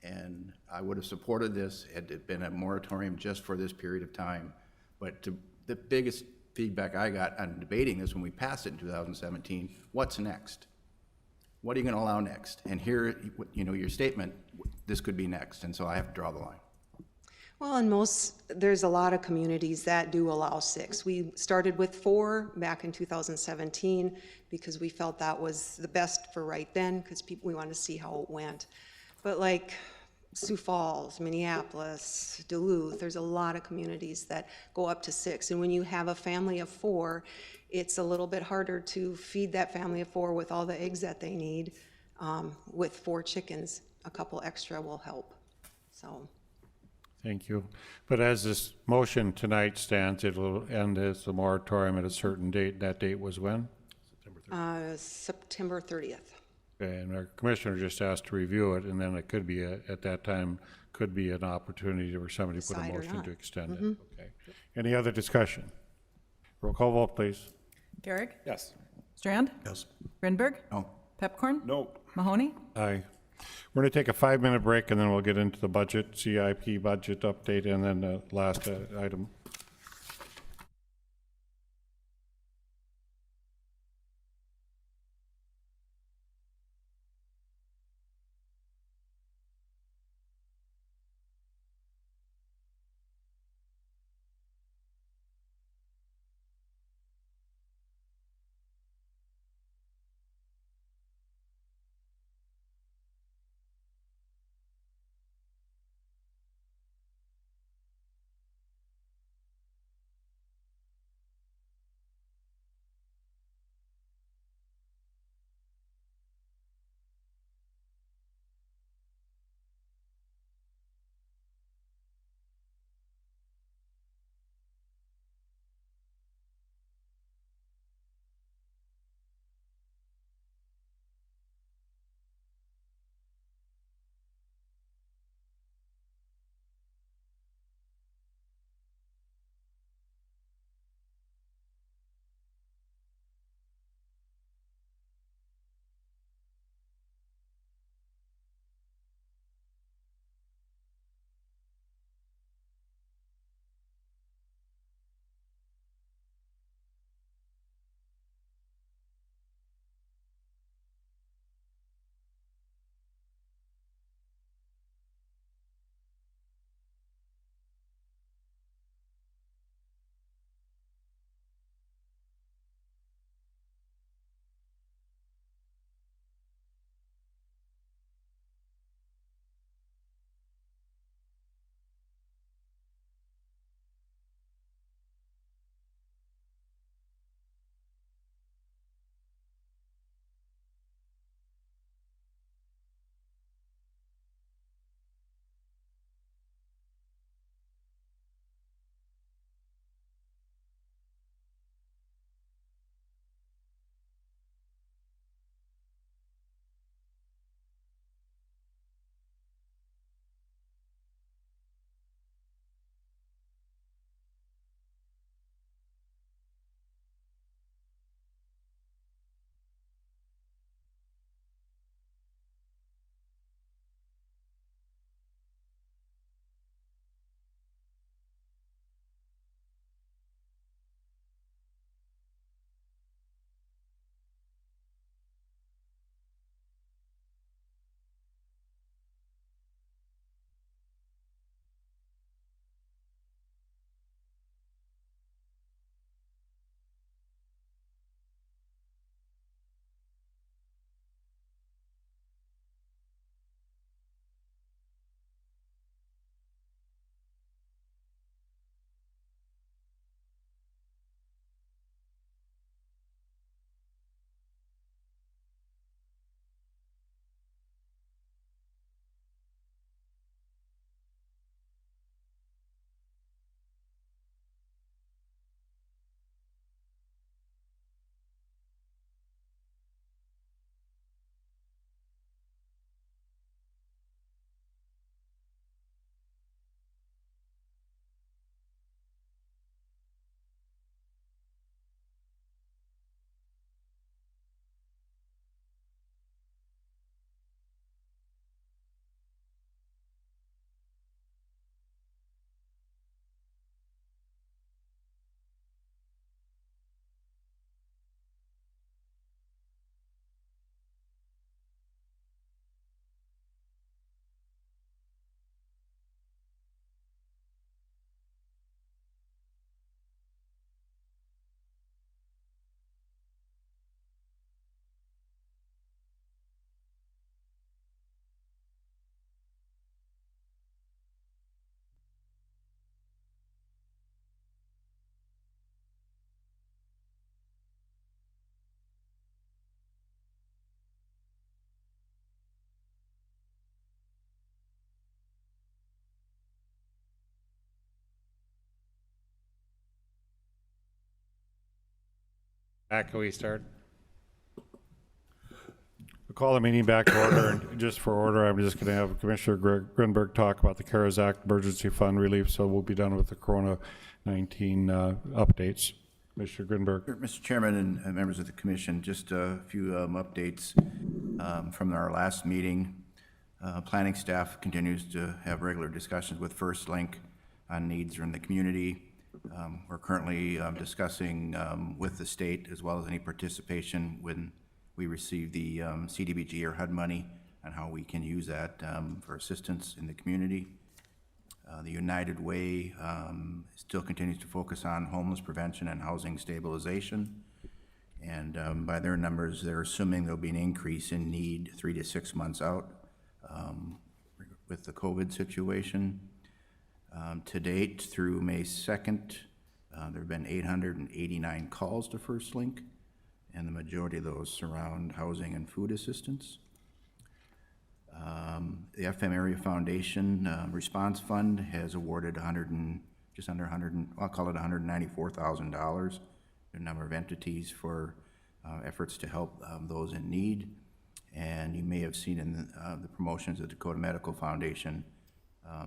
Speaker 5: and I would have supported this had it been a moratorium just for this period of time. But the biggest feedback I got on debating this when we passed it in 2017, what's next? What are you going to allow next? And here, your statement, this could be next, and so I have to draw the line.
Speaker 13: Well, there's a lot of communities that do allow 6. We started with 4 back in 2017 because we felt that was the best for right then because we wanted to see how it went. But like Sioux Falls, Minneapolis, Duluth, there's a lot of communities that go up to 6. And when you have a family of 4, it's a little bit harder to feed that family of 4 with all the eggs that they need. With 4 chickens, a couple extra will help. So.
Speaker 1: Thank you. But as this motion tonight stands, it'll end as the moratorium at a certain date. That date was when?
Speaker 13: September 30th.
Speaker 1: Okay, and our commissioner just asked to review it, and then it could be, at that time, could be an opportunity for somebody to put a
Speaker 13: Decide or
Speaker 1: motion
Speaker 13: not.
Speaker 1: to extend it. Okay. Any other discussion? Roll call vote, please.
Speaker 2: Gehrig.
Speaker 8: Yes.
Speaker 2: Strand.
Speaker 7: Yes.
Speaker 2: Rindberg.
Speaker 5: No.
Speaker 2: Pepcorn.
Speaker 15: No.
Speaker 2: Mahoney.
Speaker 1: Aye. We're going to take a 5-minute break, and then we'll get into the budget, CIP budget update, and then the last item. Back, can we start? We'll call the meeting back to order, and just for order, I'm just going to have Commissioner Grinberg talk about the CARES Act Emergency Fund relief, so we'll be done with the Corona-19 updates. Mr. Grinberg.
Speaker 5: Mr. Chairman and members of the Commission, just a few updates from our last meeting. Planning staff continues to have regular discussions with First Link on needs in the community. We're currently discussing with the state, as well as any participation when we receive the CDBG or HUD money, and how we can use that for assistance in the community. The United Way still continues to focus on homeless prevention and housing stabilization. And by their numbers, they're assuming there'll be an increase in need 3 to 6 months out with the COVID situation. To date, through May 2nd, there have been 889 calls to First Link, and the majority of those surround housing and food assistance. The FM Area Foundation Response Fund has awarded $194,000 to a number of entities for efforts to help those in need. And you may have seen in the promotions of the Dakota Medical Foundation,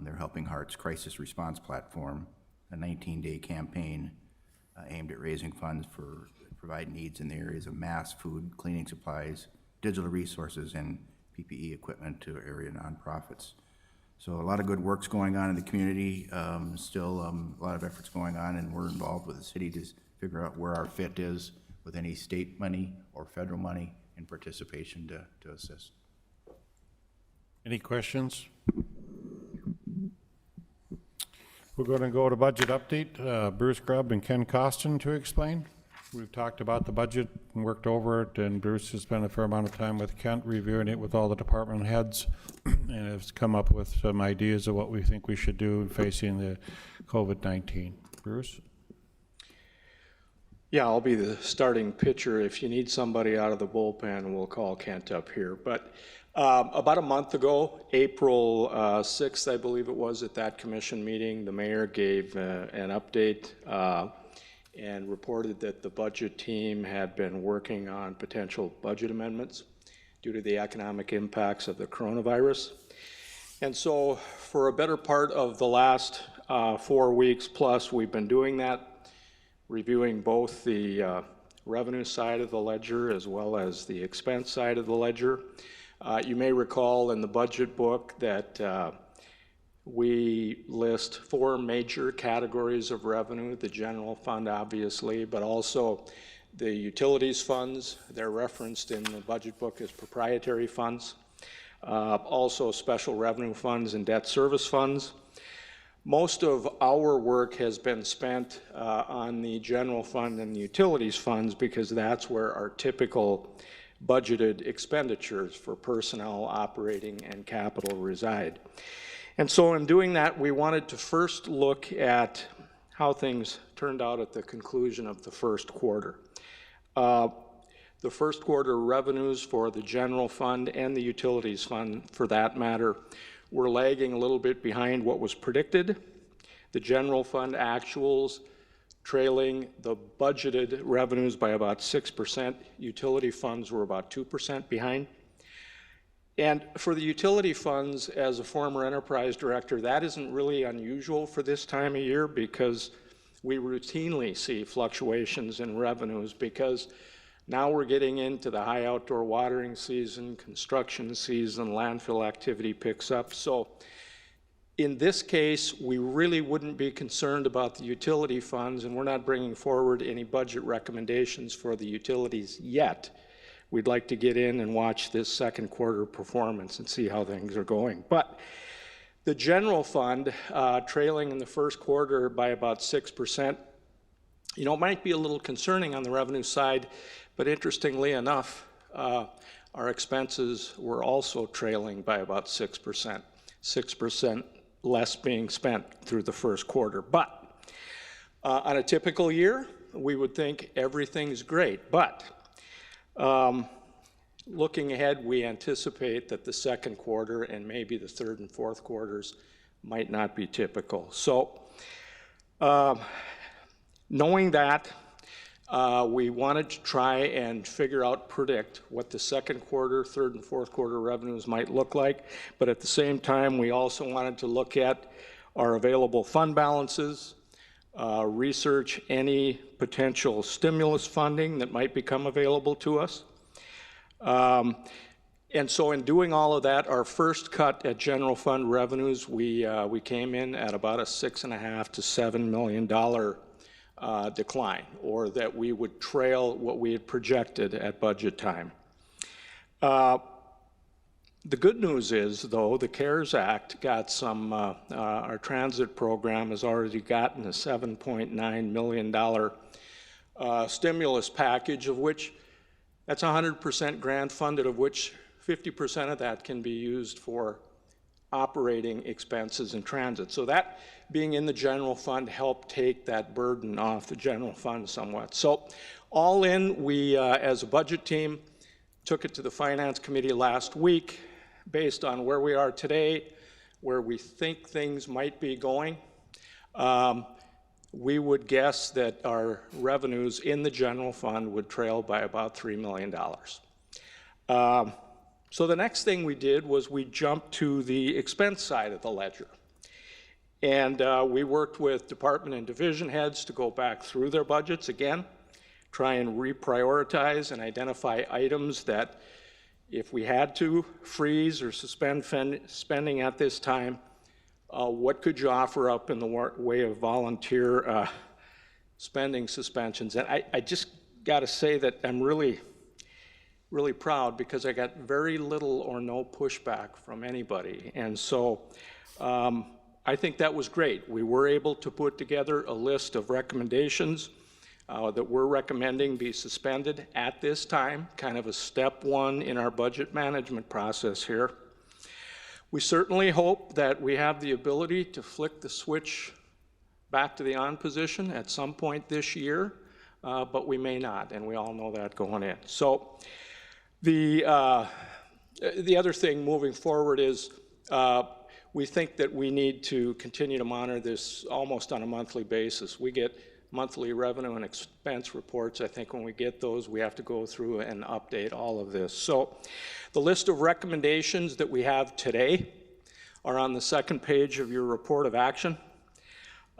Speaker 5: their Helping Hearts Crisis Response Platform, a 19-day campaign aimed at raising funds for provide needs in the areas of masks, food, cleaning supplies, digital resources, and PPE equipment to area nonprofits. So a lot of good work's going on in the community. Still a lot of efforts going on, and we're involved with the city to figure out where our fit is with any state money or federal money in participation to assist.
Speaker 1: Any questions? We're going to go to budget update. Bruce Grubb and Ken Costin to explain. We've talked about the budget and worked over it, and Bruce has spent a fair amount of time with Kent reviewing it with all the department heads and has come up with some ideas of what we think we should do facing the COVID-19. Bruce?
Speaker 3: Yeah, I'll be the starting pitcher. If you need somebody out of the bullpen, we'll call Kent up here. But about a month ago, April 6th, I believe it was, at that commission meeting, the mayor gave an update and reported that the budget team had been working on potential budget amendments due to the economic impacts of the coronavirus. And so for a better part of the last 4 weeks plus, we've been doing that, reviewing both the revenue side of the ledger as well as the expense side of the ledger. You may recall in the budget book that we list 4 major categories of revenue, the general fund obviously, but also the utilities funds. They're referenced in the budget book as proprietary funds. Also special revenue funds and debt service funds. Most of our work has been spent on the general fund and the utilities funds because that's where our typical budgeted expenditures for personnel, operating, and capital reside. And so in doing that, we wanted to first look at how things turned out at the conclusion of the first quarter. The first quarter revenues for the general fund and the utilities fund, for that matter, were lagging a little bit behind what was predicted. The general fund actuals trailing the budgeted revenues by about 6%. Utility funds were about 2% behind. And for the utility funds, as a former enterprise director, that isn't really unusual for this time of year because we routinely see fluctuations in revenues because now we're getting into the high outdoor watering season, construction season, landfill activity picks up. So in this case, we really wouldn't be concerned about the utility funds, and we're not bringing forward any budget recommendations for the utilities yet. We'd like to get in and watch this second quarter performance and see how things are going. But the general fund, trailing in the first quarter by about 6%, you know, it might be a little concerning on the revenue side, but interestingly enough, our expenses were also trailing by about 6%, 6% less being spent through the first quarter. But on a typical year, we would think everything's great. But looking ahead, we anticipate that the second quarter and maybe the third and fourth quarters might not be typical. So knowing that, We wanted to try and predict what the second quarter, third and fourth quarter revenues might look like. But at the same time, we also wanted to look at our available fund balances, research any potential stimulus funding that might become available to us. And so in doing all of that, our first cut at general fund revenues, we came in at about a $6.5 to $7 million decline, or that we would trail what we had projected at budget time. The good news is, though, the CARES Act got some, our transit program has already gotten a $7.9 million stimulus package, of which that's 100% grant funded, of which 50% of that can be used for operating expenses in transit. So that being in the general fund helped take that burden off the general fund somewhat. So all in, we, as a budget team, took it to the Finance Committee last week based on where we are today, where we think things might be going. We would guess that our revenues in the general fund would trail by about $3 million. So the next thing we did was we jumped to the expense side of the ledger. And we worked with department and division heads to go back through their budgets again, try and reprioritize and identify items that, if we had to freeze or suspend spending at this time, what could you offer up in the way of volunteer spending suspensions? And I just got to say that I'm really proud, because I got very little or no pushback from anybody. And so I think that was great. We were able to put together a list of recommendations that we're recommending be suspended at this time, kind of a step one in our budget management process here. We certainly hope that we have the ability to flick the switch back to the on position at some point this year, but we may not, and we all know that going in. So the other thing moving forward is we think that we need to continue to monitor this almost on a monthly basis. We get monthly revenue and expense reports. I think when we get those, we have to go through and update all of this. So the list of recommendations that we have today are on the second page of your report of action.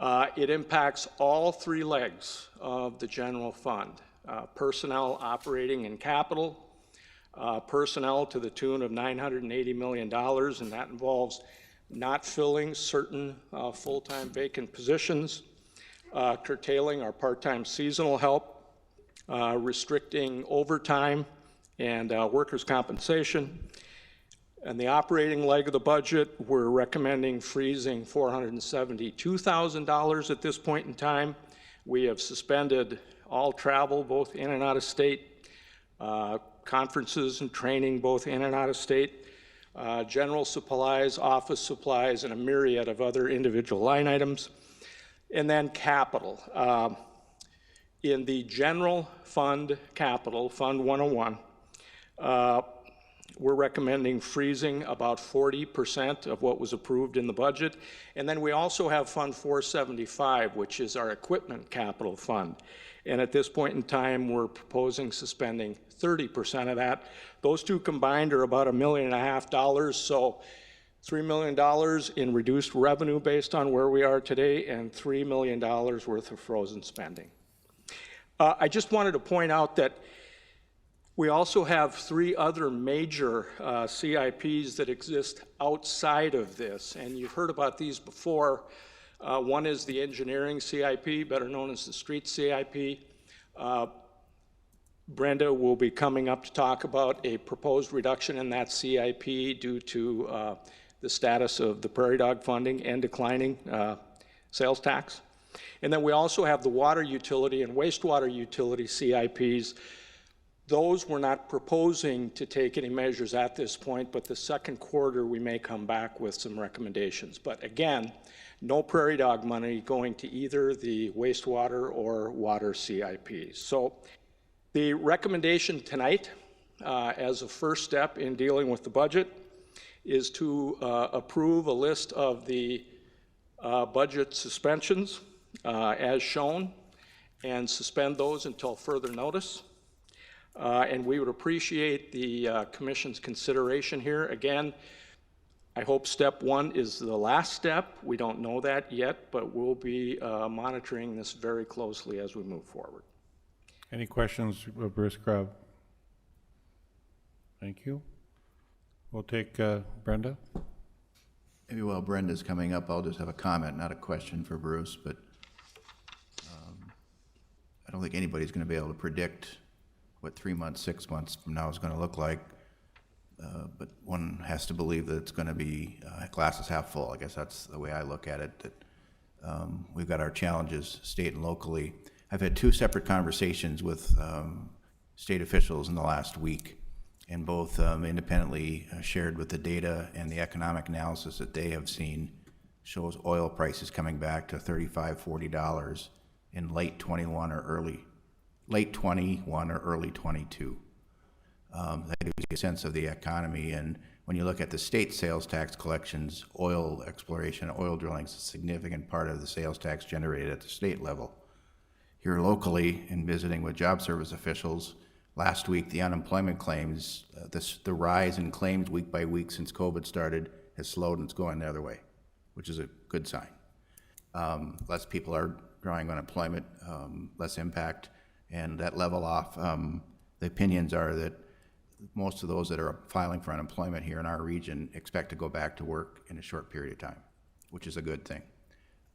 Speaker 3: It impacts all three legs of the general fund: personnel, operating, and capital. Personnel to the tune of $980 million, and that involves not filling certain full-time vacant positions, curtailing our part-time seasonal help, restricting overtime and workers' compensation. And the operating leg of the budget, we're recommending freezing $472,000 at this point in time. We have suspended all travel, both in and out of state, conferences and training, both in and out of state, general supplies, office supplies, and a myriad of other individual line items. And then capital. In the general fund capital, Fund 101, we're recommending freezing about 40% of what was approved in the budget. And then we also have Fund 475, which is our equipment capital fund. And at this point in time, we're proposing suspending 30% of that. Those two combined are about $1.5 million, so $3 million in reduced revenue based on where we are today, and $3 million worth of frozen spending. I just wanted to point out that we also have three other major CIPs that exist outside of this, and you've heard about these before. One is the engineering CIP, better known as the street CIP. Brenda will be coming up to talk about a proposed reduction in that CIP due to the status of the prairie dog funding and declining sales tax. And then we also have the water utility and wastewater utility CIPs. Those we're not proposing to take any measures at this point, but the second quarter we may come back with some recommendations. But again, no prairie dog money going to either the wastewater or water CIPs. So the recommendation tonight, as a first step in dealing with the budget, is to approve a list of the budget suspensions as shown, and suspend those until further notice. And we would appreciate the commission's consideration here. Again, I hope step one is the last step. We don't know that yet, but we'll be monitoring this very closely as we move forward.
Speaker 1: Any questions of Bruce Grubb? Thank you. We'll take Brenda.
Speaker 5: Maybe while Brenda's coming up, I'll just have a comment, not a question for Bruce, but I don't think anybody's going to be able to predict what 3 months, 6 months from now is going to look like. But one has to believe that it's going to be glasses half full. I guess that's the way I look at it, that we've got our challenges state and locally. I've had 2 separate conversations with state officials in the last week, and both independently shared with the data and the economic analysis that they have seen shows oil prices coming back to $35, $40 in late 21 or early 22. That gives you a sense of the economy. And when you look at the state sales tax collections, oil exploration, oil drilling is a significant part of the sales tax generated at the state level. Here locally, in visiting with job service officials, last week the unemployment claims, the rise in claims week by week since COVID started has slowed, and it's going the other way, which is a good sign. Less people are drawing unemployment, less impact, and that level off. The opinions are that most of those that are filing for unemployment here in our region expect to go back to work in a short period of time, which is a good thing.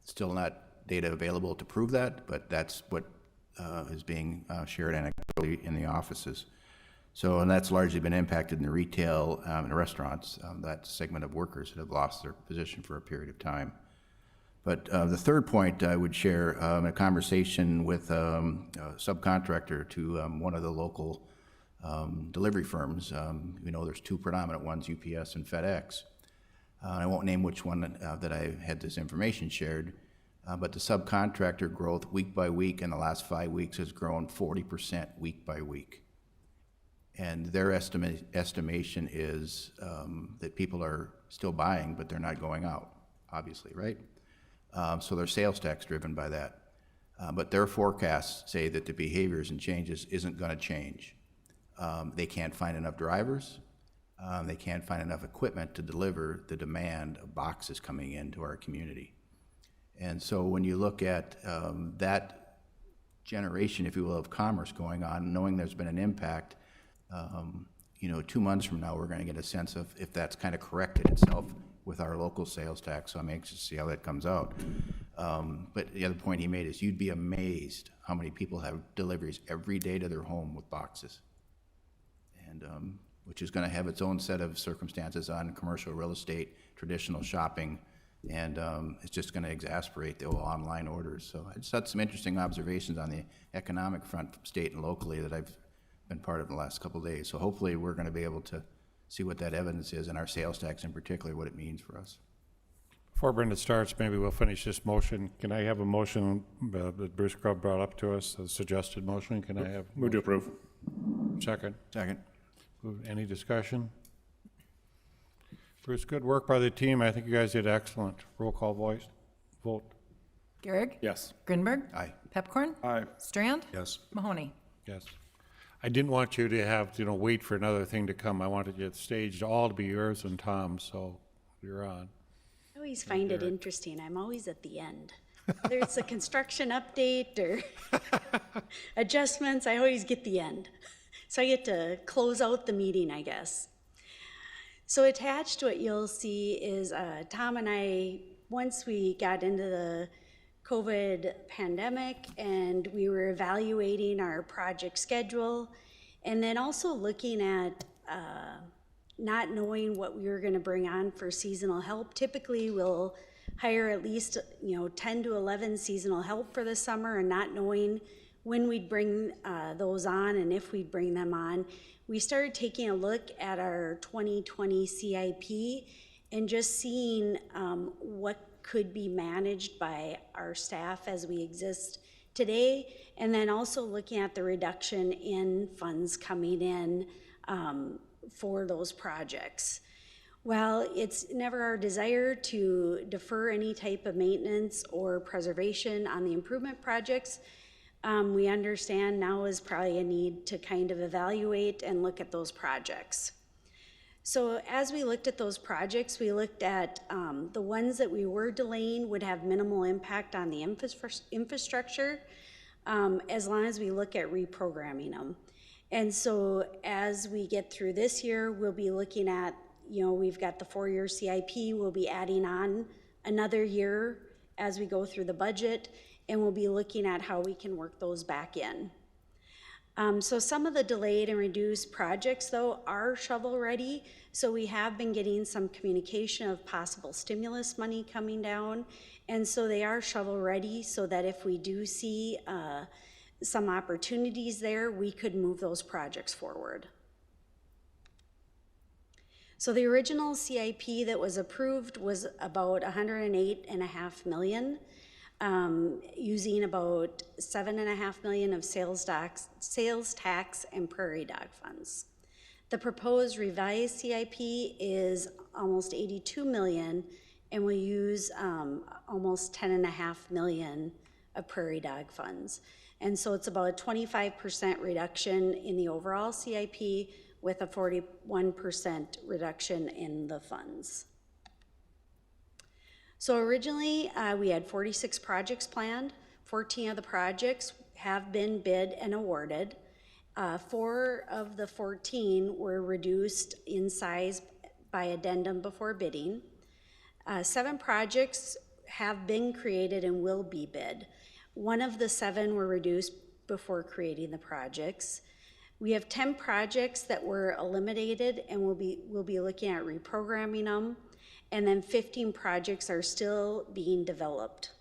Speaker 5: Still not data available to prove that, but that's what is being shared anecdotally in the offices. So, and that's largely been impacted in the retail and restaurants, that segment of workers that have lost their position for a period of time. But the third point I would share, a conversation with a subcontractor to one of the local delivery firms. We know there's 2 predominant ones, UPS and FedEx. I won't name which one that I had this information shared, but the subcontractor growth week by week in the last 5 weeks has grown 40% week by week. And their estimation is that people are still buying, but they're not going out, obviously, right? So their sales tax driven by that. But their forecasts say that the behaviors and changes isn't going to change. They can't find enough drivers. They can't find enough equipment to deliver the demand of boxes coming into our community. And so when you look at that generation, if you will, of commerce going on, knowing there's been an impact, 2 months from now, we're going to get a sense of if that's kind of corrected itself with our local sales tax. So I'm anxious to see how that comes out. But the other point he made is you'd be amazed how many people have deliveries every day to their home with boxes. And which is going to have its own set of circumstances on commercial real estate, traditional shopping, and it's just going to exacerbate the online orders. So I just had some interesting observations on the economic front, state and locally, that I've been part of in the last couple of days. So hopefully we're going to be able to see what that evidence is, and our sales tax in particular, what it means for us.
Speaker 1: Before Brenda starts, maybe we'll finish this motion. Can I have a motion that Bruce Grubb brought up to us, a suggested motion? Can I have?
Speaker 8: Move to approve.
Speaker 1: Second.
Speaker 5: Second.
Speaker 1: Any discussion? Bruce, good work by the team. I think you guys did excellent. Roll call vote.
Speaker 2: Gehrig?
Speaker 8: Yes.
Speaker 2: Grinberg?
Speaker 5: Aye.
Speaker 2: Pepcorn?
Speaker 15: Aye.
Speaker 2: Strand?
Speaker 7: Yes.
Speaker 2: Mahoney?
Speaker 1: Yes. I didn't want you to have, wait for another thing to come. I wanted you staged all to be yours and Tom's, so you're on.
Speaker 16: I always find it interesting. I'm always at the end. Whether it's a construction update or adjustments, I always get the end. So I get to close out the meeting, I guess. So attached to what you'll see is Tom and I, once we got into the COVID pandemic and we were evaluating our project schedule, and then also looking at not knowing what we were going to bring on for seasonal help. Typically we'll hire at least 10 to 11 seasonal help for the summer, and not knowing when we'd bring those on and if we'd bring them on. We started taking a look at our 2020 CIP and just seeing what could be managed by our staff as we exist today, and then also looking at the reduction in funds coming in for those projects. While it's never our desire to defer any type of maintenance or preservation on the improvement projects, we understand now is probably a need to kind of evaluate and look at those projects. So as we looked at those projects, we looked at the ones that we were delaying would have minimal impact on the infrastructure, as long as we look at reprogramming them. And so as we get through this year, we'll be looking at, we've got the 4-year CIP, we'll be adding on another year as we go through the budget, and we'll be looking at how we can work those back in. So some of the delayed and reduced projects, though, are shovel-ready. So we have been getting some communication of possible stimulus money coming down. And so they are shovel-ready so that if we do see some opportunities there, we could move those projects forward. So the original CIP that was approved was about $108.5 million. Using about $7.5 million of sales tax and prairie dog funds. The proposed revised CIP is almost $82 million, and will use almost $10.5 million of prairie dog funds. And so it's about a 25% reduction in the overall CIP with a 41% reduction in the funds. So originally, we had 46 projects planned. 14 of the projects have been bid and awarded. 4 of the 14 were reduced in size by addendum before bidding. 7 projects have been created and will be bid. 1 of the 7 were reduced before creating the projects. We have 10 projects that were eliminated, and we'll be looking at reprogramming them. And then 15 projects are still being developed.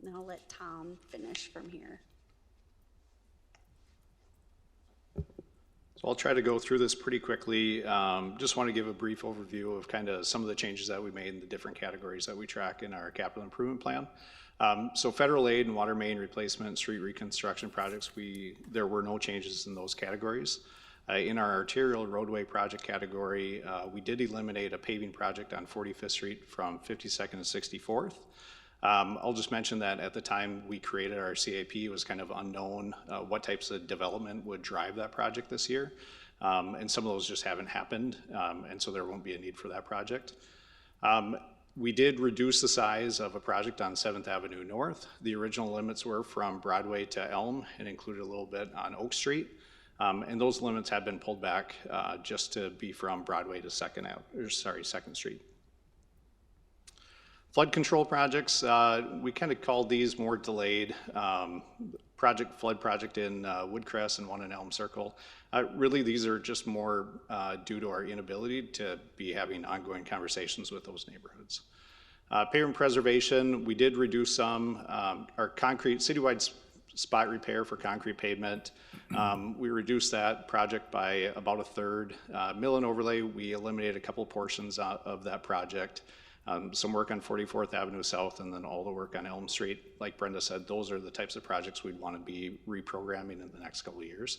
Speaker 16: And I'll let Tom finish from here.
Speaker 3: So I'll try to go through this pretty quickly. Just want to give a brief overview of kind of some of the changes that we made in the different categories that we track in our capital improvement plan. So federal aid and water main replacement, street reconstruction projects, there were no changes in those categories. In our arterial roadway project category, we did eliminate a paving project on 45th Street from 52nd to 64th. I'll just mention that at the time we created our CIP, it was kind of unknown what types of development would drive that project this year. And some of those just haven't happened, and so there won't be a need for that project. We did reduce the size of a project on 7th Avenue North. The original limits were from Broadway to Elm and included a little bit on Oak Street. And those limits have been pulled back just to be from Broadway to 2nd Street. Flood control projects, we kind of called these more delayed. Flood project in Woodcrest and one in Elm Circle. Really, these are just more due to our inability to be having ongoing conversations with those neighborhoods. Pavement preservation, we did reduce some. Our concrete citywide spot repair for concrete pavement, we reduced that project by about a third. Mill and overlay, we eliminated a couple portions of that project. Some work on 44th Avenue South, and then all the work on Elm Street. Like Brenda said, those are the types of projects we'd want to be reprogramming in the next couple of years.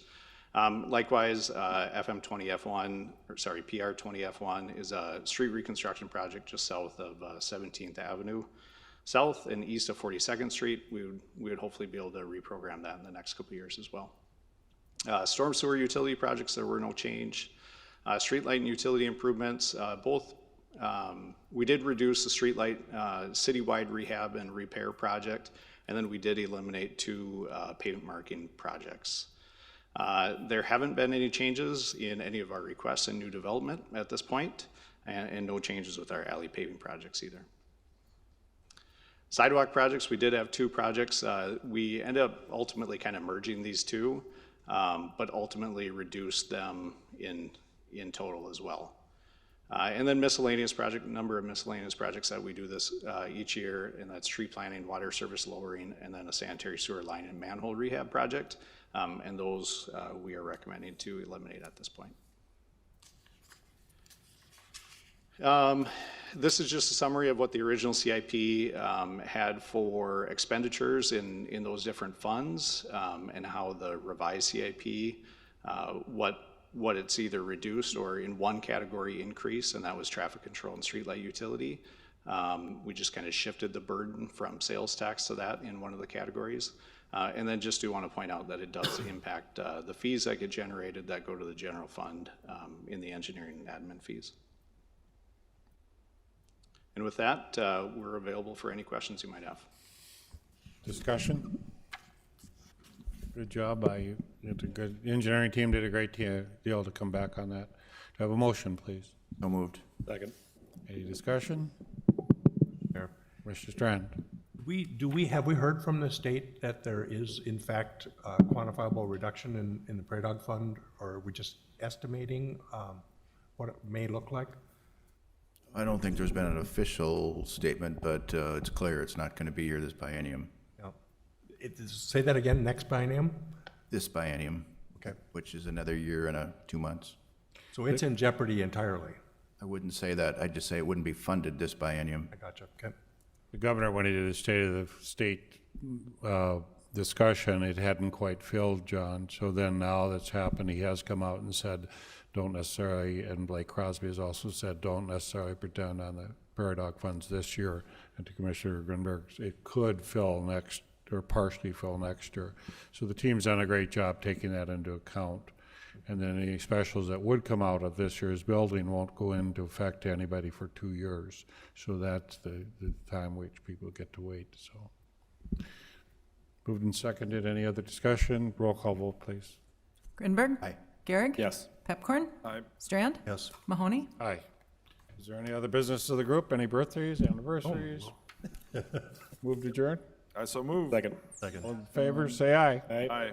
Speaker 3: Likewise, PR20F1 is a street reconstruction project just south of 17th Avenue South and east of 42nd Street. We would hopefully be able to reprogram that in the next couple of years as well. Storm sewer utility projects, there were no change. Street light and utility improvements, we did reduce the street light citywide rehab and repair project, and then we did eliminate 2 pavement marking projects. There haven't been any changes in any of our requests in new development at this point, and no changes with our alley paving projects either. Sidewalk projects, we did have 2 projects. We ended up ultimately kind of merging these 2, but ultimately reduced them in total as well. And then miscellaneous project, number of miscellaneous projects that we do this each year, and that's tree planting, water service lowering, and then a sanitary sewer line and manhole rehab project. And those we are recommending to eliminate at this point. This is just a summary of what the original CIP had for expenditures in those different funds, and how the revised CIP, what it's either reduced or in one category increased, and that was traffic control and streetlight utility. We just kind of shifted the burden from sales tax to that in one of the categories. And then just do want to point out that it does impact the fees that get generated that go to the general fund in the engineering and admin fees. And with that, we're available for any questions you might have.
Speaker 1: Discussion? Good job by you. The engineering team did a great deal to come back on that. Do I have a motion, please?
Speaker 5: So moved.
Speaker 8: Second.
Speaker 1: Any discussion? Mr. Strand?
Speaker 7: Have we heard from the state that there is in fact a quantifiable reduction in the prairie dog fund, or are we just estimating what it may look like?
Speaker 5: I don't think there's been an official statement, but it's clear it's not going to be here this biennium.
Speaker 7: Say that again, next biennium?
Speaker 5: This biennium.
Speaker 7: Okay.
Speaker 5: Which is another year and 2 months.
Speaker 7: So it's in jeopardy entirely?
Speaker 5: I wouldn't say that. I'd just say it wouldn't be funded this biennium.
Speaker 7: I gotcha, okay.
Speaker 1: The governor, when he did the State of the State discussion, it hadn't quite filled, John. So then now that's happened, he has come out and said, don't necessarily, and Blake Crosby has also said, don't necessarily pretend on the prairie dog funds this year. And to Commissioner Grunberg, it could fill next, or partially fill next year. So the team's done a great job taking that into account. And then any specials that would come out of this year's building won't go into effect to anybody for 2 years. So that's the time which people get to wait, so. Moved and seconded. Any other discussion? Roll call vote, please.
Speaker 2: Grunberg.
Speaker 5: Aye.
Speaker 2: Garrick.
Speaker 8: Yes.
Speaker 2: Pepcorn.
Speaker 15: Aye.
Speaker 2: Strand.
Speaker 7: Yes.
Speaker 2: Mahoney.
Speaker 1: Aye. Is there any other business of the group? Any birthdays, anniversaries? Move to adjourn?
Speaker 15: I so move.
Speaker 8: Second.
Speaker 1: All in favor, say aye.
Speaker 15: Aye.